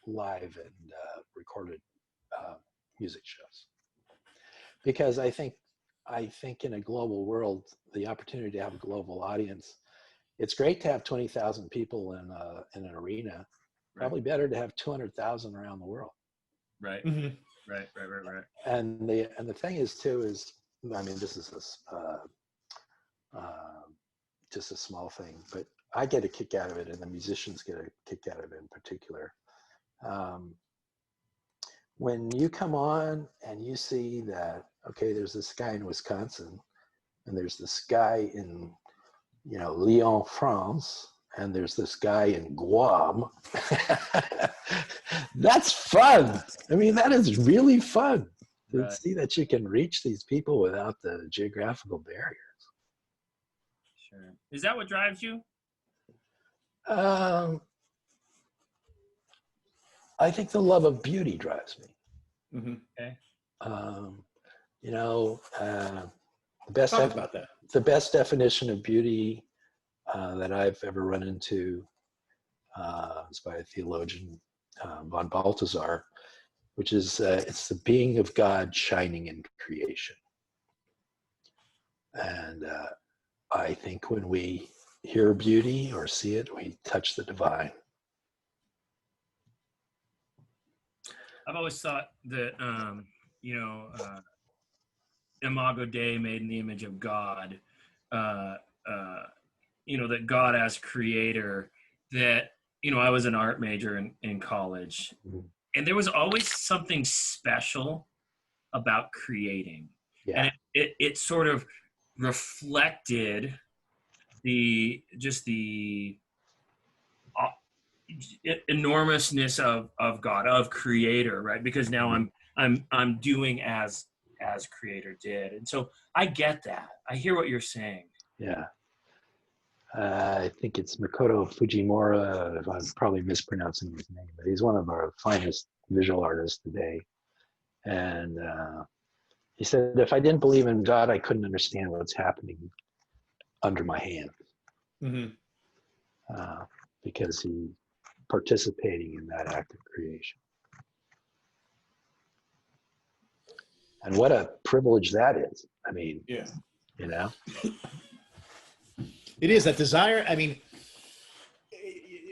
live and recorded music shows, because I think in a global world, the opportunity to have a global audience, it's great to have 20,000 people in an arena. Probably better to have 200,000 around the world. Right. Mm-hmm. Right. And the thing is too is, I mean, this is just a small thing, but I get a kick out of it, and the musicians get a kick out of it in particular. When you come on and you see that, okay, there's this guy in Wisconsin, and there's this guy in, Lyon, France, and there's this guy in Guam. That's fun. I mean, that is really fun to see that you can reach these people without the geographical barriers. Sure. Is that what drives you? I think the love of beauty drives me. Mm-hmm. Okay. The best definition of beauty that I've ever run into is by a theologian, von Balthasar, which is it's the being of God shining in creation. And I think when we hear beauty or see it, we touch the divine. I've always thought that, Imago Dei, made in the image of God, that God as creator, that, I was an art major in college, and there was always something special about creating. Yeah. And it sort of reflected the enormousness of God, of creator, right? Because now I'm doing as creator did. And so I get that. I hear what you're saying. Yeah. I think it's Makoto Fujimura. I'm probably mispronouncing his name, but he's one of our finest visual artists today. And he said, if I didn't believe in God, I couldn't understand what's happening under my hand. Mm-hmm. Because he's participating in that act of creation. And what a privilege that is. I mean, yeah. It is that desire. I mean,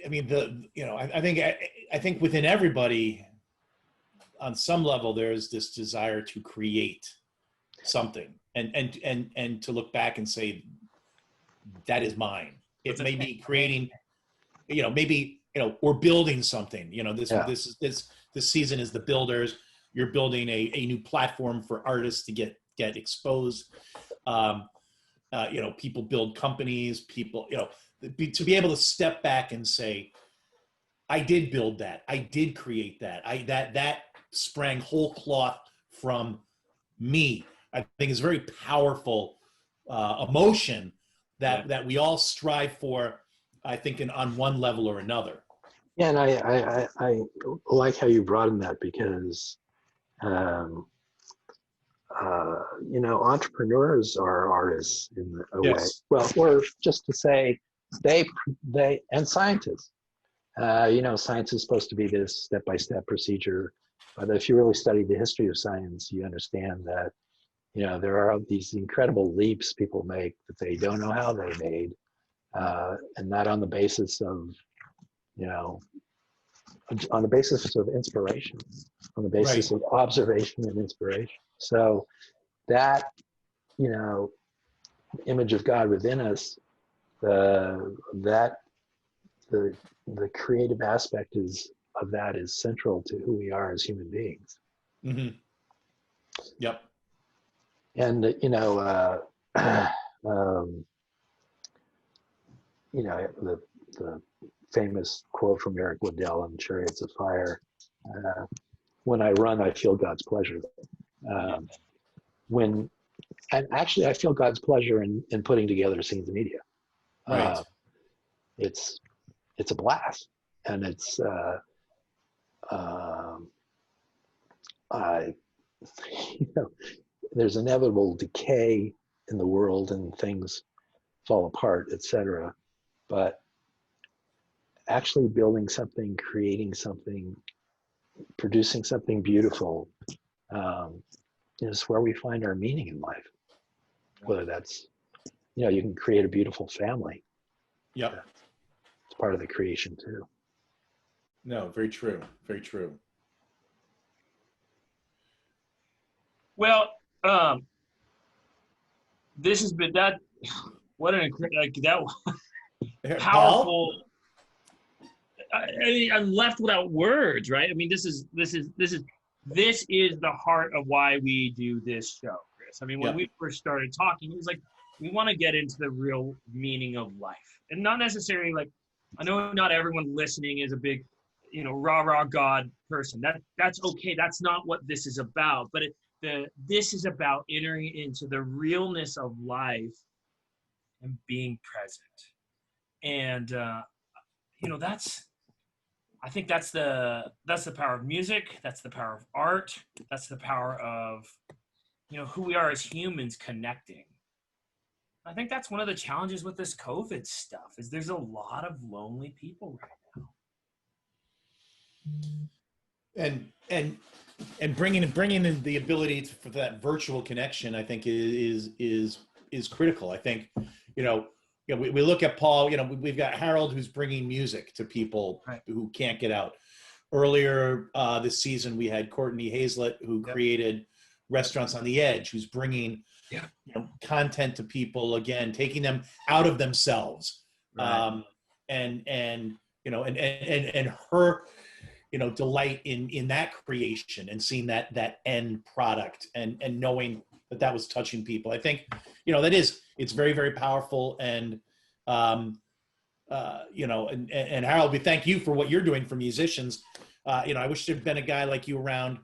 I mean, I think within everybody, on some level, there's this desire to create something and to look back and say, that is mine. It may be creating, maybe, or building something. This season is the builders. You're building a new platform for artists to get exposed. People build companies. People, to be able to step back and say, I did build that. I did create that. That sprang whole cloth from me. I think is a very powerful emotion that we all strive for, I think, on one level or another. Yeah, and I like how you broaden that because, entrepreneurs are artists in a way. Well, or just to say, they and scientists. Science is supposed to be this step-by-step procedure, but if you really study the history of science, you understand that, there are these incredible leaps people make that they don't know how they made, and not on the basis of, on the basis of inspiration, on the basis of observation and inspiration. So that, image of God within us, the creative aspect of that is central to who we are as human beings. Mm-hmm. Yep. And the famous quote from Eric Liddell in Chariots of Fire: "When I run, I feel God's pleasure." And actually, I feel God's pleasure in putting together scenes media. Right. It's a blast, and it's there's inevitable decay in the world and things fall apart, etc. But actually building something, creating something, producing something beautiful is where we find our meaning in life. Whether that's, you can create a beautiful family. Yep. It's part of the creation too. No, very true. Very true. Well, this has been that. What an incredible, that powerful. I'm left without words, right? I mean, this is the heart of why we do this show, Chris. I mean, when we first started talking, it was like, we want to get into the real meaning of life, and not necessarily like, I know not everyone listening is a big, rah God person. That's okay. That's not what this is about. But this is about entering into the realness of life and being present. And I think that's the power of music. That's the power of art. That's the power of, who we are as humans connecting. I think that's one of the challenges with this COVID stuff is there's a lot of lonely people right now. And bringing in the ability for that virtual connection, I think is critical. I think, we look at Paul, we've got Harold who's bringing music to people who can't get out. Earlier this season, we had Courtney Hazlett who created Restaurants on the Edge, who's bringing content to people, again, taking them out of themselves. And her, delight in that creation and seeing that end product and knowing that was touching people. I think, it's very, very powerful. And, and Harold, we thank you for what you're doing for musicians. I wish there'd been a guy like you around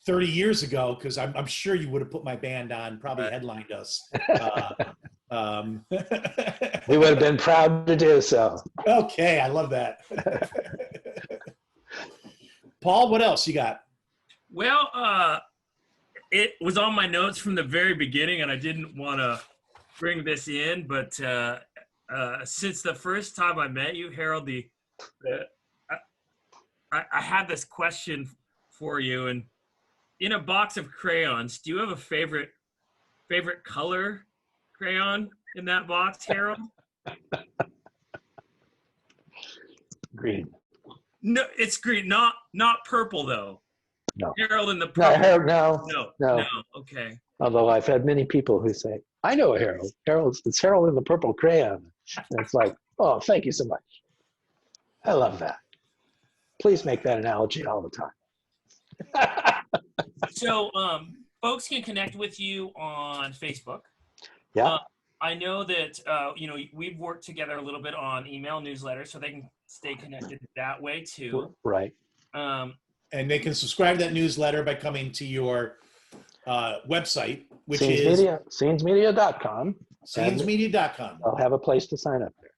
30 years ago, because I'm sure you would have put my band on, probably headlined us. We would have been proud to do so. Okay, I love that. Paul, what else you got? Well, it was on my notes from the very beginning, and I didn't want to bring this in, but since the first time I met you, Harold, I had this question for you, and in a box of crayons, do you have a favorite color crayon in that box, Harold? Green. No, it's green, not purple though. No. Harold in the No, purple. Harold, no. No. Okay. Although I've had many people who say, I know a Harold. It's Harold in the purple crayon. And it's like, oh, thank you so much. I love that. Please make that analogy all the time. So, folks can connect with you on Facebook. Yeah. I know that, we've worked together a little bit on email newsletters, so they can stay connected that way too. Right. And they can subscribe to that newsletter by coming to your website, which is scenesmedia.com. scenesmedia.com. I'll have a place to sign up there.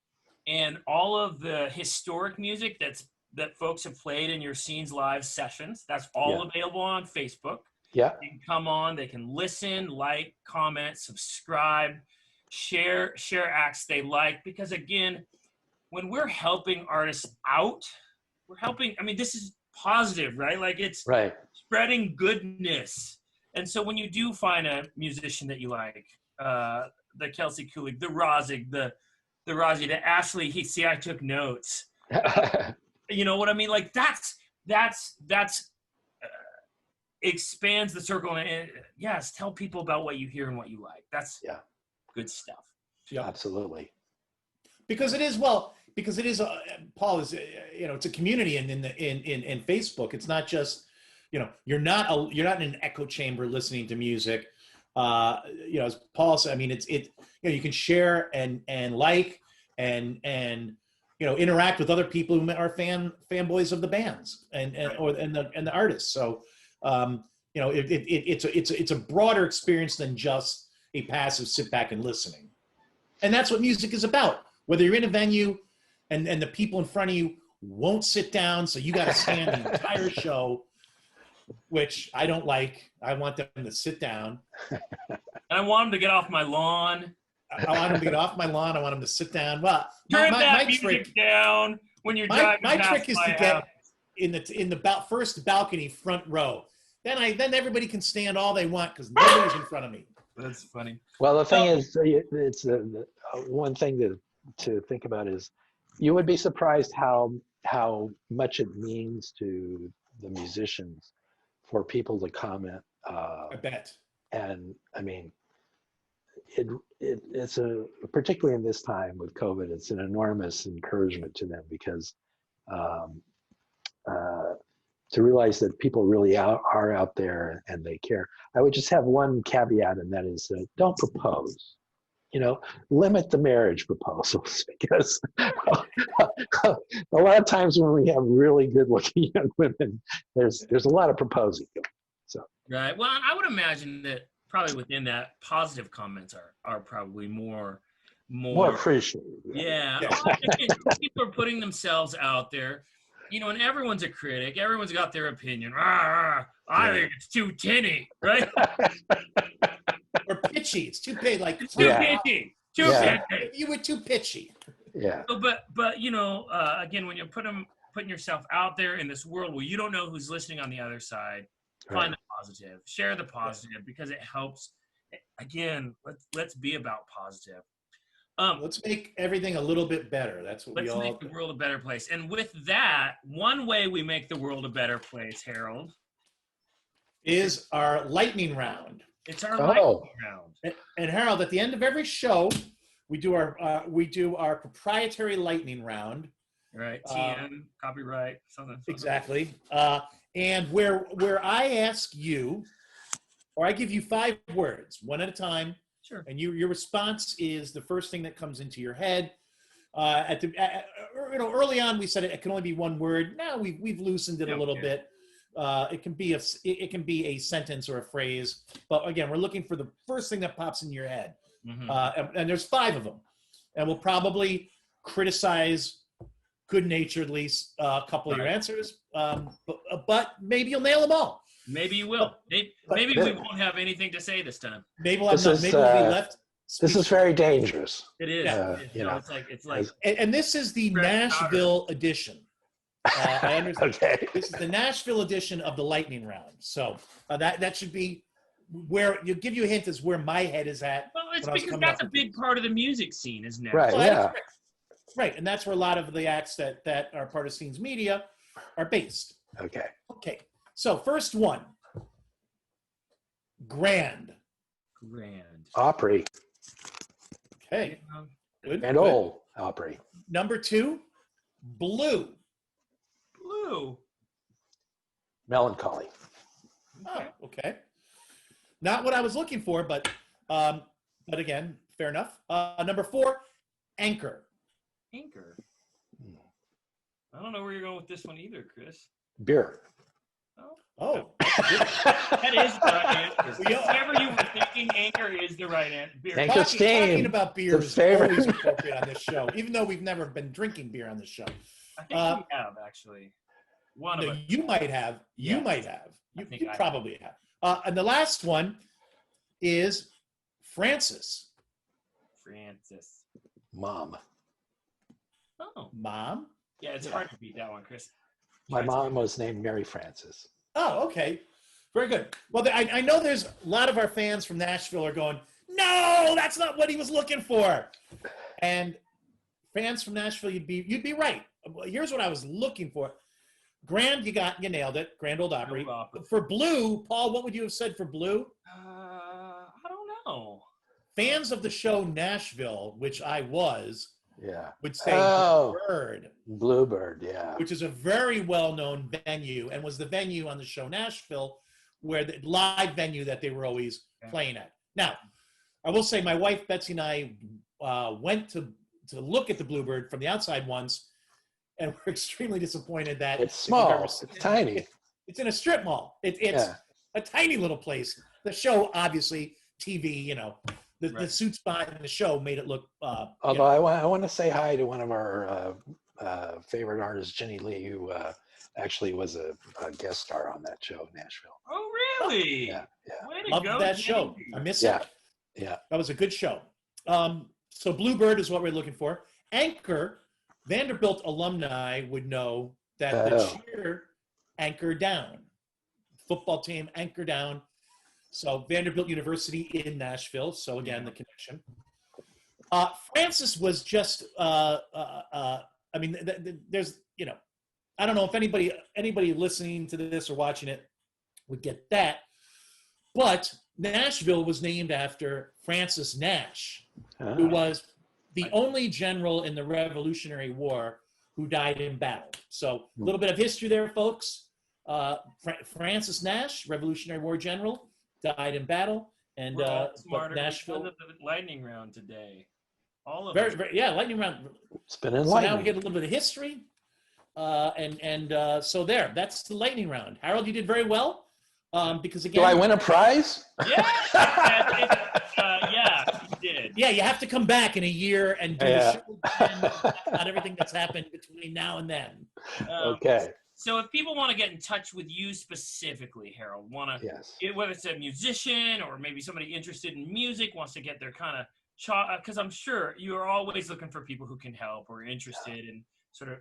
And all of the historic music that folks have played in your Scenes Live sessions, that's all available on Facebook. Yeah. They can come on, they can listen, like, comment, subscribe, share acts they like. Because again, when we're helping artists out, this is positive, right? Like it's spreading goodness. And so when you do find a musician that you like, the Kelsey Kulig, the Rozig, the Rozzy, the Ashley, I took notes. You know what I mean? Like that's expands the circle. And yes, tell people about what you hear and what you like. That's good stuff. Yeah, absolutely. Because it is Paul is it's a community in Facebook. It's not just you're not in an echo chamber listening to music. As Paul said, I mean you can share and like and interact with other people who are fanboys of the bands and the artists. So it's a broader experience than just a passive sit back and listening. And that's what music is about. Whether you're in a venue and the people in front of you won't sit down, so you got to stand the entire show, which I don't like. I want them to sit down. And I want them to get off my lawn. I want them to get off my lawn. I want them to sit down. Well, turn that music down when you're driving. My trick is to get in the first balcony front row. Then everybody can stand all they want because nobody's in front of me. That's funny. Well, the thing is, it's one thing to think about is you would be surprised how much it means to the musicians for people to comment. I bet. And I mean, it's particularly in this time with COVID, it's an enormous encouragement to them because to realize that people really are out there and they care. I would just have one caveat, and that is don't propose. Limit the marriage proposals because a lot of times when we have really good-looking young women, there's a lot of proposing. So right. Well, I would imagine that probably within that, positive comments are probably more appreciated. Yeah. People are putting themselves out there. And everyone's a critic. Everyone's got their opinion. I think it's too tinny, right? Or pitchy. It's too big. Like it's too pitchy. Too pitchy. You were too pitchy. Yeah. So, but again, when you're putting yourself out there in this world where you don't know who's listening on the other side, find the positive, share the positive because it helps. Again, let's be about positive. Let's make everything a little bit better. That's what let's make the world a better place. And with that, one way we make the world a better place, Harold, is our lightning round. It's our lightning round. And Harold, at the end of every show, we do our proprietary lightning round. Right. TM, copyright, something. Exactly. And where I ask you, or I give you 5 words, one at a time. Sure. And your response is the first thing that comes into your head. Early on we said it can only be one word. Now we've loosened it a little bit. It can be a sentence or a phrase. But again, we're looking for the first thing that pops in your head. Mm-hmm. And there's 5 of them. And we'll probably criticize good-naturedly a couple of your answers. But maybe you'll nail them all. Maybe you will. Maybe we won't have anything to say this time. Maybe we'll be left. This is very dangerous. It is. It's like. And this is the Nashville edition. I understand. Okay. This is the Nashville edition of the lightning round. So that should be where you'll give you a hint as where my head is at. Well, it's because that's a big part of the music scene, isn't it? Right. Well, Right, and that's where a lot of the acts that are part of Scenes Media are based. Okay. Okay, so first one, Grand. Opry. Okay, good. And good. Ole Opry. Number 2, Blue. Blue. Melancholy. Oh, okay. Not what I was looking for, but again, fair enough. Number 4, Anchor. Anchor. I don't know where you're going with this one either, Chris. Beer. Oh, That is the right answer. Yeah. Whatever you were thinking, Anchor is the right answer. Beer. Anchor. talking Steam. about beer The is favorite. always appropriate on this show, even though we've never been drinking beer on this show. I think we have, actually. One of No, us. you might have. You Yes. might have. I You, think you I probably have. And the last one is Francis. Francis. Mom. Oh. Mom? Yeah, it's hard to beat that one, Chris. My mom was named Mary Frances. Oh, okay. Very good. Well, I know there's a lot of our fans from Nashville are going, no, that's not what he was looking for. And fans from Nashville, you'd be right. Here's what I was looking for. Grand, you nailed it. Grand Old Opry. Old Opry. For Blue, Paul, what would you have said for Blue? I don't know. Fans of the show Nashville, which I was, Yeah. would say Bird, Bluebird. Yeah. which is a very well-known venue and was the venue on the show Nashville, where the live venue that they were always playing at. Now, I will say my wife Betsy and I went to look at the Bluebird from the outside once, and we're extremely disappointed that It's small. it's Tiny. It's in a strip mall. It's a tiny little place. The show, obviously, TV, the suit spot in the show made it look. Although I want to say hi to one of our favorite artists, Jenny Lee, who actually was a guest star on that show, Nashville. Oh, really? Yeah. Way to Loved go, that Jenny. show. I miss Yeah. it. Yeah. That was a good show. So Bluebird is what we're looking for. Anchor, Vanderbilt alumni would know that the cheer Anchor Down. Football team Anchor Down. So Vanderbilt University in Nashville. So again, the connection. Francis was just, there's, I don't know if anybody listening to this or watching it would get that, but Nashville was named after Francis Nash, who was the only general in the Revolutionary War who died in battle. So a little bit of history there, folks. Francis Nash, Revolutionary War general, died in battle, and We're all smarter Nashville. because of the lightning round today. All of Very, us. very, lightning round. It's been So enlightening. now we get a little bit of history, so there. That's the lightning round. Harold, you did very well, because again, Do I win a prize? Yeah. Yeah, you did. Yeah, you have to come back in a year and do Yeah. a show again on everything that's happened between now and then. Okay. So if people want to get in touch with you specifically, Harold, Yes. whether it's a musician or maybe somebody interested in music wants to get their kind of because I'm sure you're always looking for people who can help or interested in sort of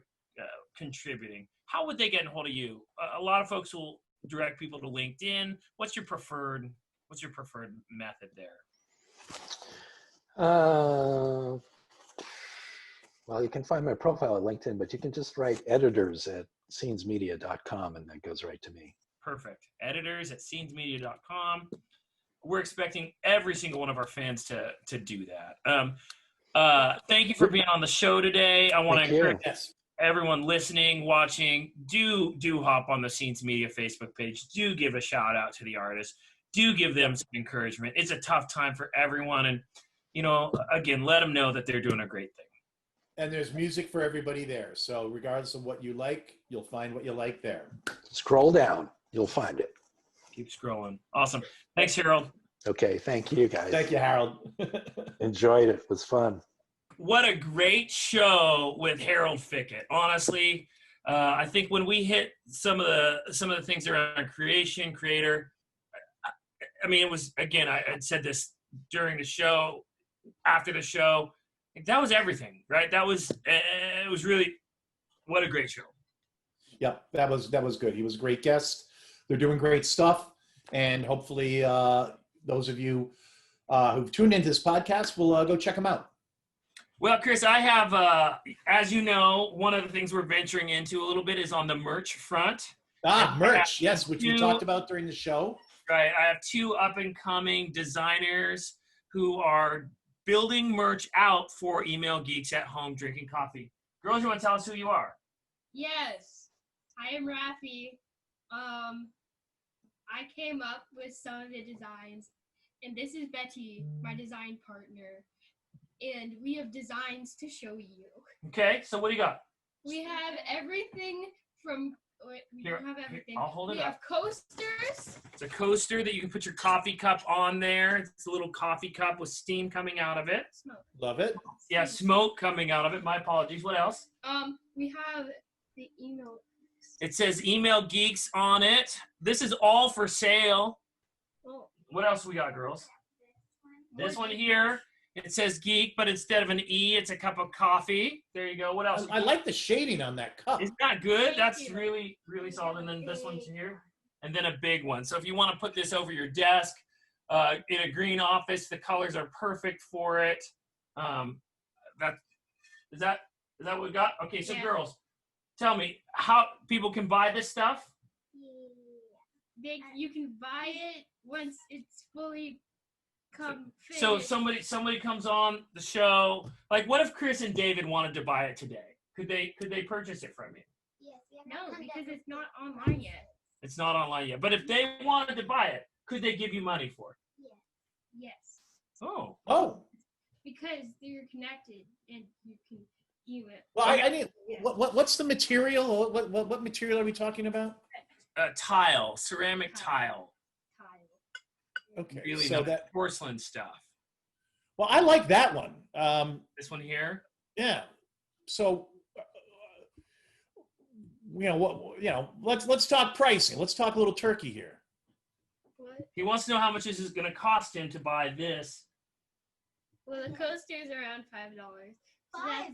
contributing. How would they get in hold of you? A lot of folks will direct people to LinkedIn. What's your preferred method there? Well, you can find my profile at LinkedIn, but you can just write editors at scenesmedia.com, and that goes right to me. Perfect. Editors at scenesmedia.com. We're expecting every single one of our fans to do that. Thank you for being on the show today. I want to encourage everyone listening, watching, do hop on the Scenes Media Facebook page. Do give a shout out to the artists. Do give them some encouragement. It's a tough time for everyone. And, again, let them know that they're doing a great thing. And there's music for everybody there. So regardless of what you like, you'll find what you like there. Scroll down. You'll find it. Keep scrolling. Awesome. Thanks, Harold. Okay. Thank you, guys. Thank you, Harold. Enjoyed it. It was fun. What a great show with Harold Fickett. Honestly, I think when we hit some of the things around creator, I mean, it was, again, I had said this during the show, after the show, that was everything, right? It was really, what a great show. Yeah, that was good. He was a great guest. They're doing great stuff. And hopefully those of you who've tuned into this podcast will go check them out. Well, Chris, I have, as you know, one of the things we're venturing into a little bit is on the merch front. Merch, yes, which we talked about during the show. Right. I have two up-and-coming designers who are building merch out for Email Geeks at Home Drinking Coffee. Girls, you want to tell us who you are? Yes, I am Rafi. I came up with some of the designs, and this is Betty, my design partner, and we have designs to show you. Okay, so what do you got? We have everything from. We Here, don't have everything. I'll hold it we up. have coasters. It's a coaster that you can put your coffee cup on there. It's a little coffee cup with steam coming out of it. Smoke. Love it. Yeah, smoke coming out of it. My apologies. What else? We have the email. It says Email Geeks on it. This is all for sale. Oh, What else we got, girls? This one here. It says geek, but instead of an E, it's a cup of coffee. There you go. What else? I like the shading on that cup. Isn't that good? Thank That's you. really, really solid. And then this one's here. And then a big one. So if you want to put this over your desk in a green office, the colors are perfect for it. Is that what we got? Okay, so Yeah. girls, tell me how people can buy this stuff. you can buy it once it's fully finished. So somebody comes on the show. Like, what if Chris and David wanted to buy it today? Could they purchase it from you? No, because it's not online yet. It's not online yet. But if they wanted to buy it, could they give you money for it? Yes, Oh, Oh, because they're connected and you can view it. well, I need. What's the material? What material are we talking about? tile, ceramic tile. Okay, Really so nice that. porcelain stuff. Well, I like that one. This one here. Yeah. So, let's talk pricing. Let's talk a little turkey here. What? He wants to know how much this is going to cost him to buy this. Well, the coaster's around $5. $5?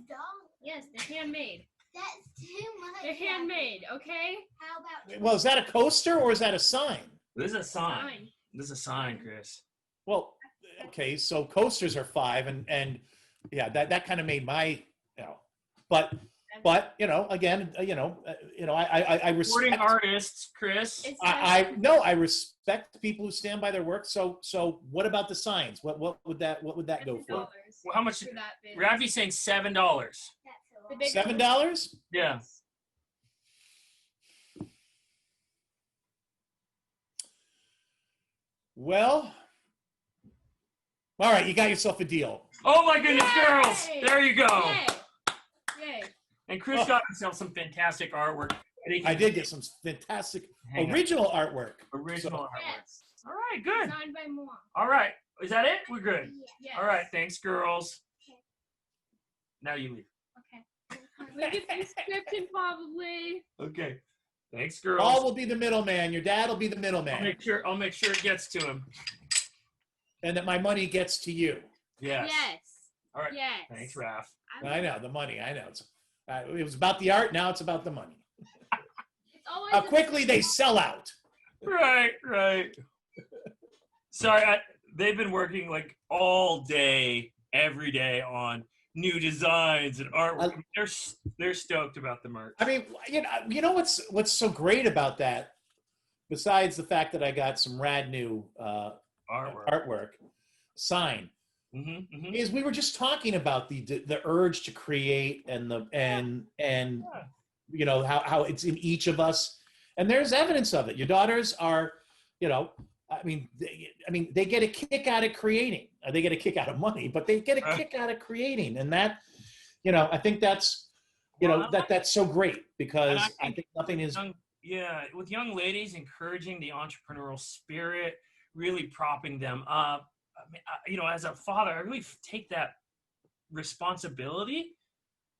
Yes, they're handmade. That's too much. They're handmade, okay? How about Well, is that a coaster or is that a sign? This is a sign. Fine. This is a sign, Chris. Well, okay, so coasters are $5, and yeah, that kind of made my, but again, I Supporting respect. artists, Chris. It's I respect people who stand by their work. So what about the signs? What would that go for? Well, how much? For that big. Ravi's saying $7. that's a lot. The big $7? Yeah. Well, all right, you got yourself a deal. Oh my goodness, Yay! girls! There you go. Yay! Yay! And Chris got himself some fantastic artwork. I did get some fantastic Hang on. original artwork. Original artwork. Yes. All right, good. Designed by moi. All right. Is that it? We're good. Yes. All right. Thanks, girls. Now you leave. Okay. Look at the description, probably. Okay. Thanks, girls. Paul will be the middleman. Your dad will be the I'll middleman, make sure it gets to him. and that my money gets to you. Yes. Yes. All right. Yes. Thanks, Raph. I know the money. I know. It was about the art. Now it's about the money. It's always How quickly they sell out. Right. Sorry, they've been working like all day, every day on new designs and artwork. They're stoked about the merch. I mean, you know what's so great about that, besides the fact that I got some rad new artwork, sign, is we were just talking about the urge to create and how it's in each of us, and there's evidence of it. Your daughters are, they get a kick out of creating. They get a kick out of money, but they get a kick out of creating, and that, I think that's, that's so great, because I think nothing is. With young ladies, encouraging the entrepreneurial spirit, really propping them up. I mean, as a father, I really take that responsibility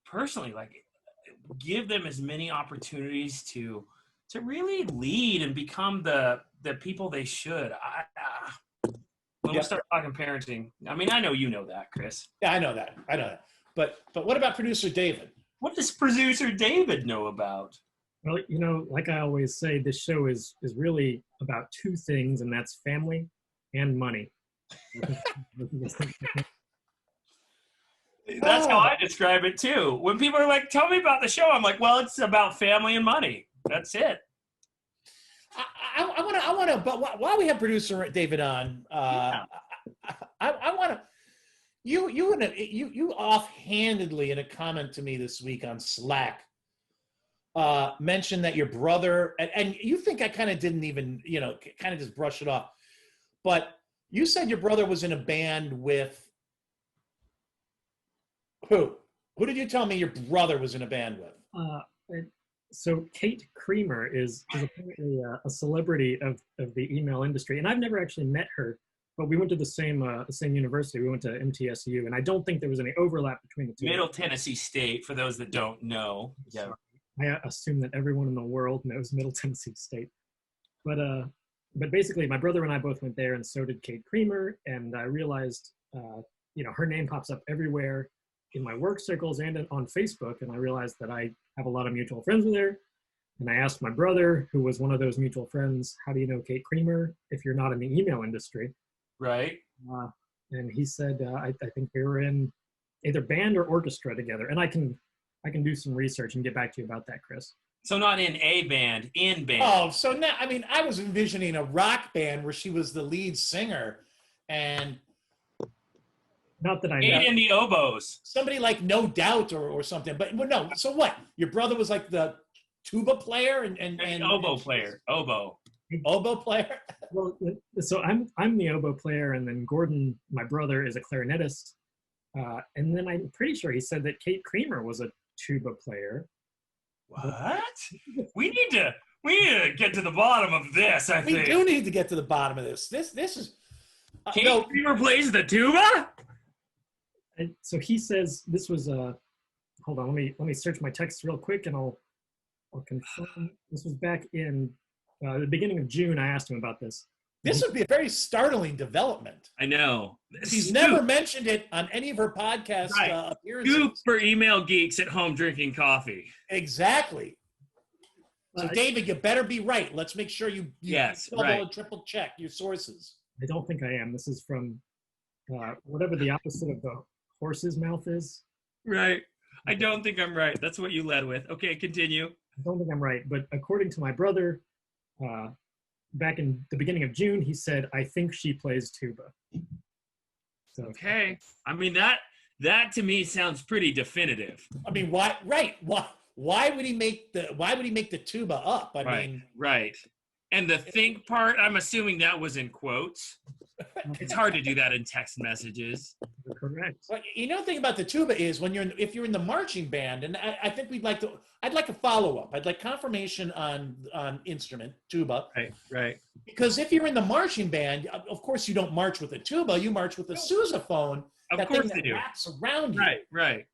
personally. Like, give them as many opportunities to really lead and become the people they should. When we start talking parenting, I mean, I know you know that, Chris. Yeah, I know that. But what about producer David? What does producer David know about? Well, like I always say, this show is really about two things, and that's family and money. That's how I describe it too. When people are like, "Tell me about the show," I'm like, "Well, it's about family and money. That's it." I want to, but while we have producer David on, Yeah. I want to, you offhandedly in a comment to me this week on Slack, mentioned that your brother, and you think I kind of didn't even, kind of just brush it off, but you said your brother was in a band with who? Who did you tell me your brother was in a band with? So Kate Creamer is apparently a celebrity of the email industry, and I've never actually met her, but we went to the same university. We went to MTSU, and I don't think there was any overlap between the two. Middle Tennessee State, for those that don't know. Yeah. I assume that everyone in the world knows Middle Tennessee State, but basically, my brother and I both went there, and so did Kate Creamer, and I realized, her name pops up everywhere in my work circles and on Facebook, and I realized that I have a lot of mutual friends with her. And I asked my brother, who was one of those mutual friends, how do you know Kate Creamer if you're not in the email industry? Right. And he said, I think they were in either band or orchestra together. And I can do some research and get back to you about that, Chris. So not in a band, in band. Oh, so now, I was envisioning a rock band where she was the lead singer, and not that I know. Kate and the oboes. Somebody like No Doubt or something. But no, so what? Your brother was like the tuba player and oboe player. Oboe player. Well, so I'm the oboe player, and then Gordon, my brother, is a clarinetist. And then I'm pretty sure he said that Kate Creamer was a tuba player. What? We need to get to the bottom of this. I think we do need to get to the bottom of this. This is Kate Creamer plays the tuba. And so he says this was hold on, let me search my text real quick, and I'll confirm. This was back in the beginning of June. I asked him about this. This would be a very startling development. I know. She's never mentioned it on any of her podcast appearances. Scoop for email geeks at home drinking coffee. Exactly. So, David, you better be right. Let's make sure you double and triple check your sources. I don't think I am. This is from whatever the opposite of the horse's mouth is. Right. I don't think I'm right. That's what you led with. Okay, continue. I don't think I'm right, but according to my brother, back in the beginning of June, he said, I think she plays tuba. So, okay. That to me sounds pretty definitive. Why? Right. Why would he make the tuba up? Right. And the think part, I'm assuming that was in quotes. It's hard to do that in text messages. Correct. Well, the thing about the tuba is if you're in the marching band, and I think I'd like a follow-up. I'd like confirmation on instrument, tuba. Right. Because if you're in the marching band, of course you don't march with a tuba, you march with a sousaphone. Of course that they do. wraps around you. Right.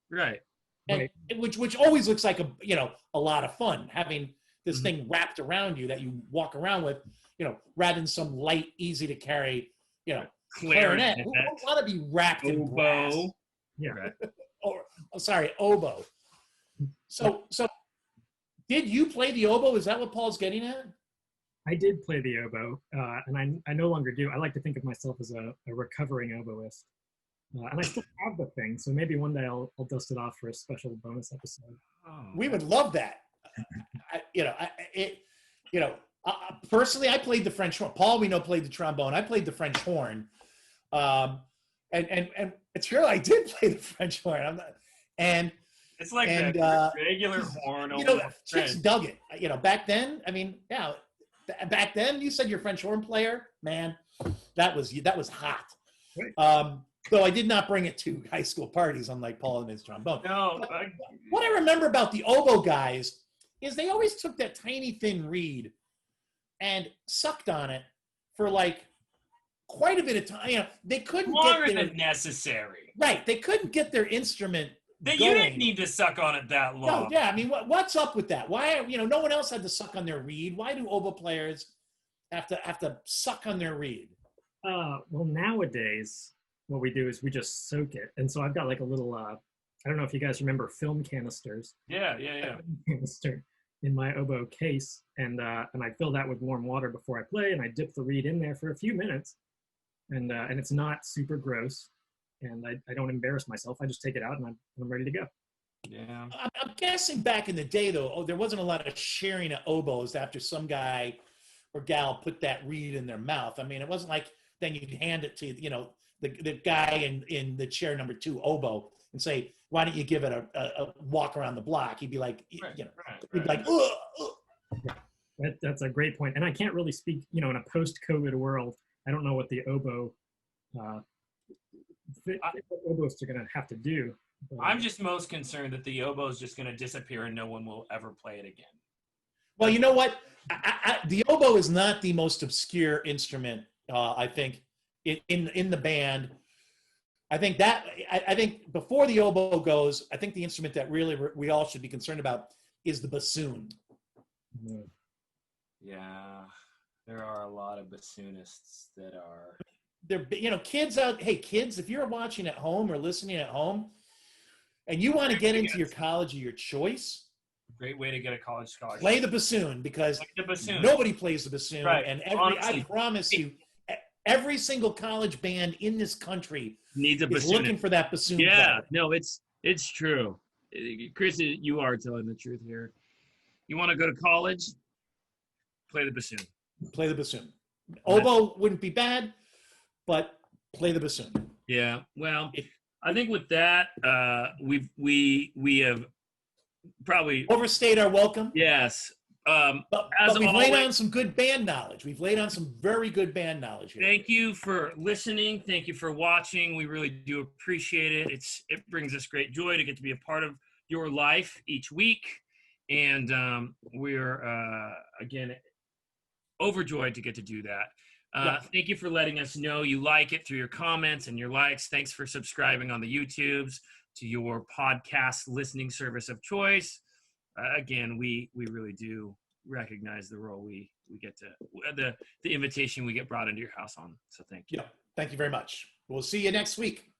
And which always looks like a lot of fun, having this thing wrapped around you that you walk around with, rather than some light, easy to carry, clarinet. Who want to be wrapped in brass? Yeah. Oboe. So did you play the oboe? Is that what Paul's getting at? I did play the oboe, and I no longer do. I like to think of myself as a recovering oboist. And I still have the thing, so maybe one day I'll dust it off for a special bonus episode. We would love that. Personally, I played the French horn. Paul, we know, played the trombone. I played the French horn, and it's true. I did play the French horn. It's like a regular horn. Chicks dug it. Back then. Back then, you said you're a French horn player, man. That was hot. Right. Though I did not bring it to high school parties, unlike Paul and his trombone. No. What I remember about the oboe guys is they always took that tiny thin reed and sucked on it for quite a bit of time. They couldn't longer than necessary. Right. They couldn't get their instrument going. You didn't need to suck on it that long. No, yeah. What's up with that? Why? No one else had to suck on their reed. Why do oboe players have to suck on their reed? Well, nowadays, what we do is we just soak it. And so I've got a little, I don't know if you guys remember film canisters. Yeah. Canister in my oboe case. And I fill that with warm water before I play, and I dip the reed in there for a few minutes. And it's not super gross. and I don't embarrass myself. I just take it out and I'm ready to go. Yeah. I'm guessing back in the day, though, there wasn't a lot of sharing of oboes after some guy or gal put that reed in their mouth. I mean, it wasn't like then you'd hand it to, the guy in the chair number 2 oboe and say, why don't you give it a walk around the block? He'd be like, he'd be like, ugh, ugh. That's a great point. And I can't really speak, in a post-COVID world, I don't know what the oboists are going to have to do. I'm just most concerned that the oboe is just going to disappear and no one will ever play it again. Well, you know what? The oboe is not the most obscure instrument, I think, in the band. I think before the oboe goes, I think the instrument that really we all should be concerned about is the bassoon. Yeah, there are a lot of bassoonists that are. Kids out. Hey, kids, if you're watching at home or listening at home, and you want to get into your college of your choice, Great way to get a college scholarship. play the bassoon, because bassoon. nobody plays the bassoon, Right. and Honestly. I promise you, every single college band in this country Needs a is bassoon. looking for that bassoon Yeah, player. no, it's true. Chris, you are telling the truth here. You want to go to college? Play the bassoon. Play the bassoon. Oboe wouldn't be bad, but play the bassoon. Yeah. Well, I think with that, we have probably Overstayed our welcome. yes. But As we've laid always- on some good band knowledge. We've laid on some very good band knowledge here. Thank you for listening. Thank you for watching. We really do appreciate it. It brings us great joy to get to be a part of your life each week. And we're, again, overjoyed to get to do that. Thank you for letting us know you like it through your comments and your likes. Thanks for subscribing on the YouTubes to your podcast listening service of choice. Again, we really do recognize the role we get to, the invitation we get brought into your house on. So thank you. Yeah. Thank you very much. We'll see you next week.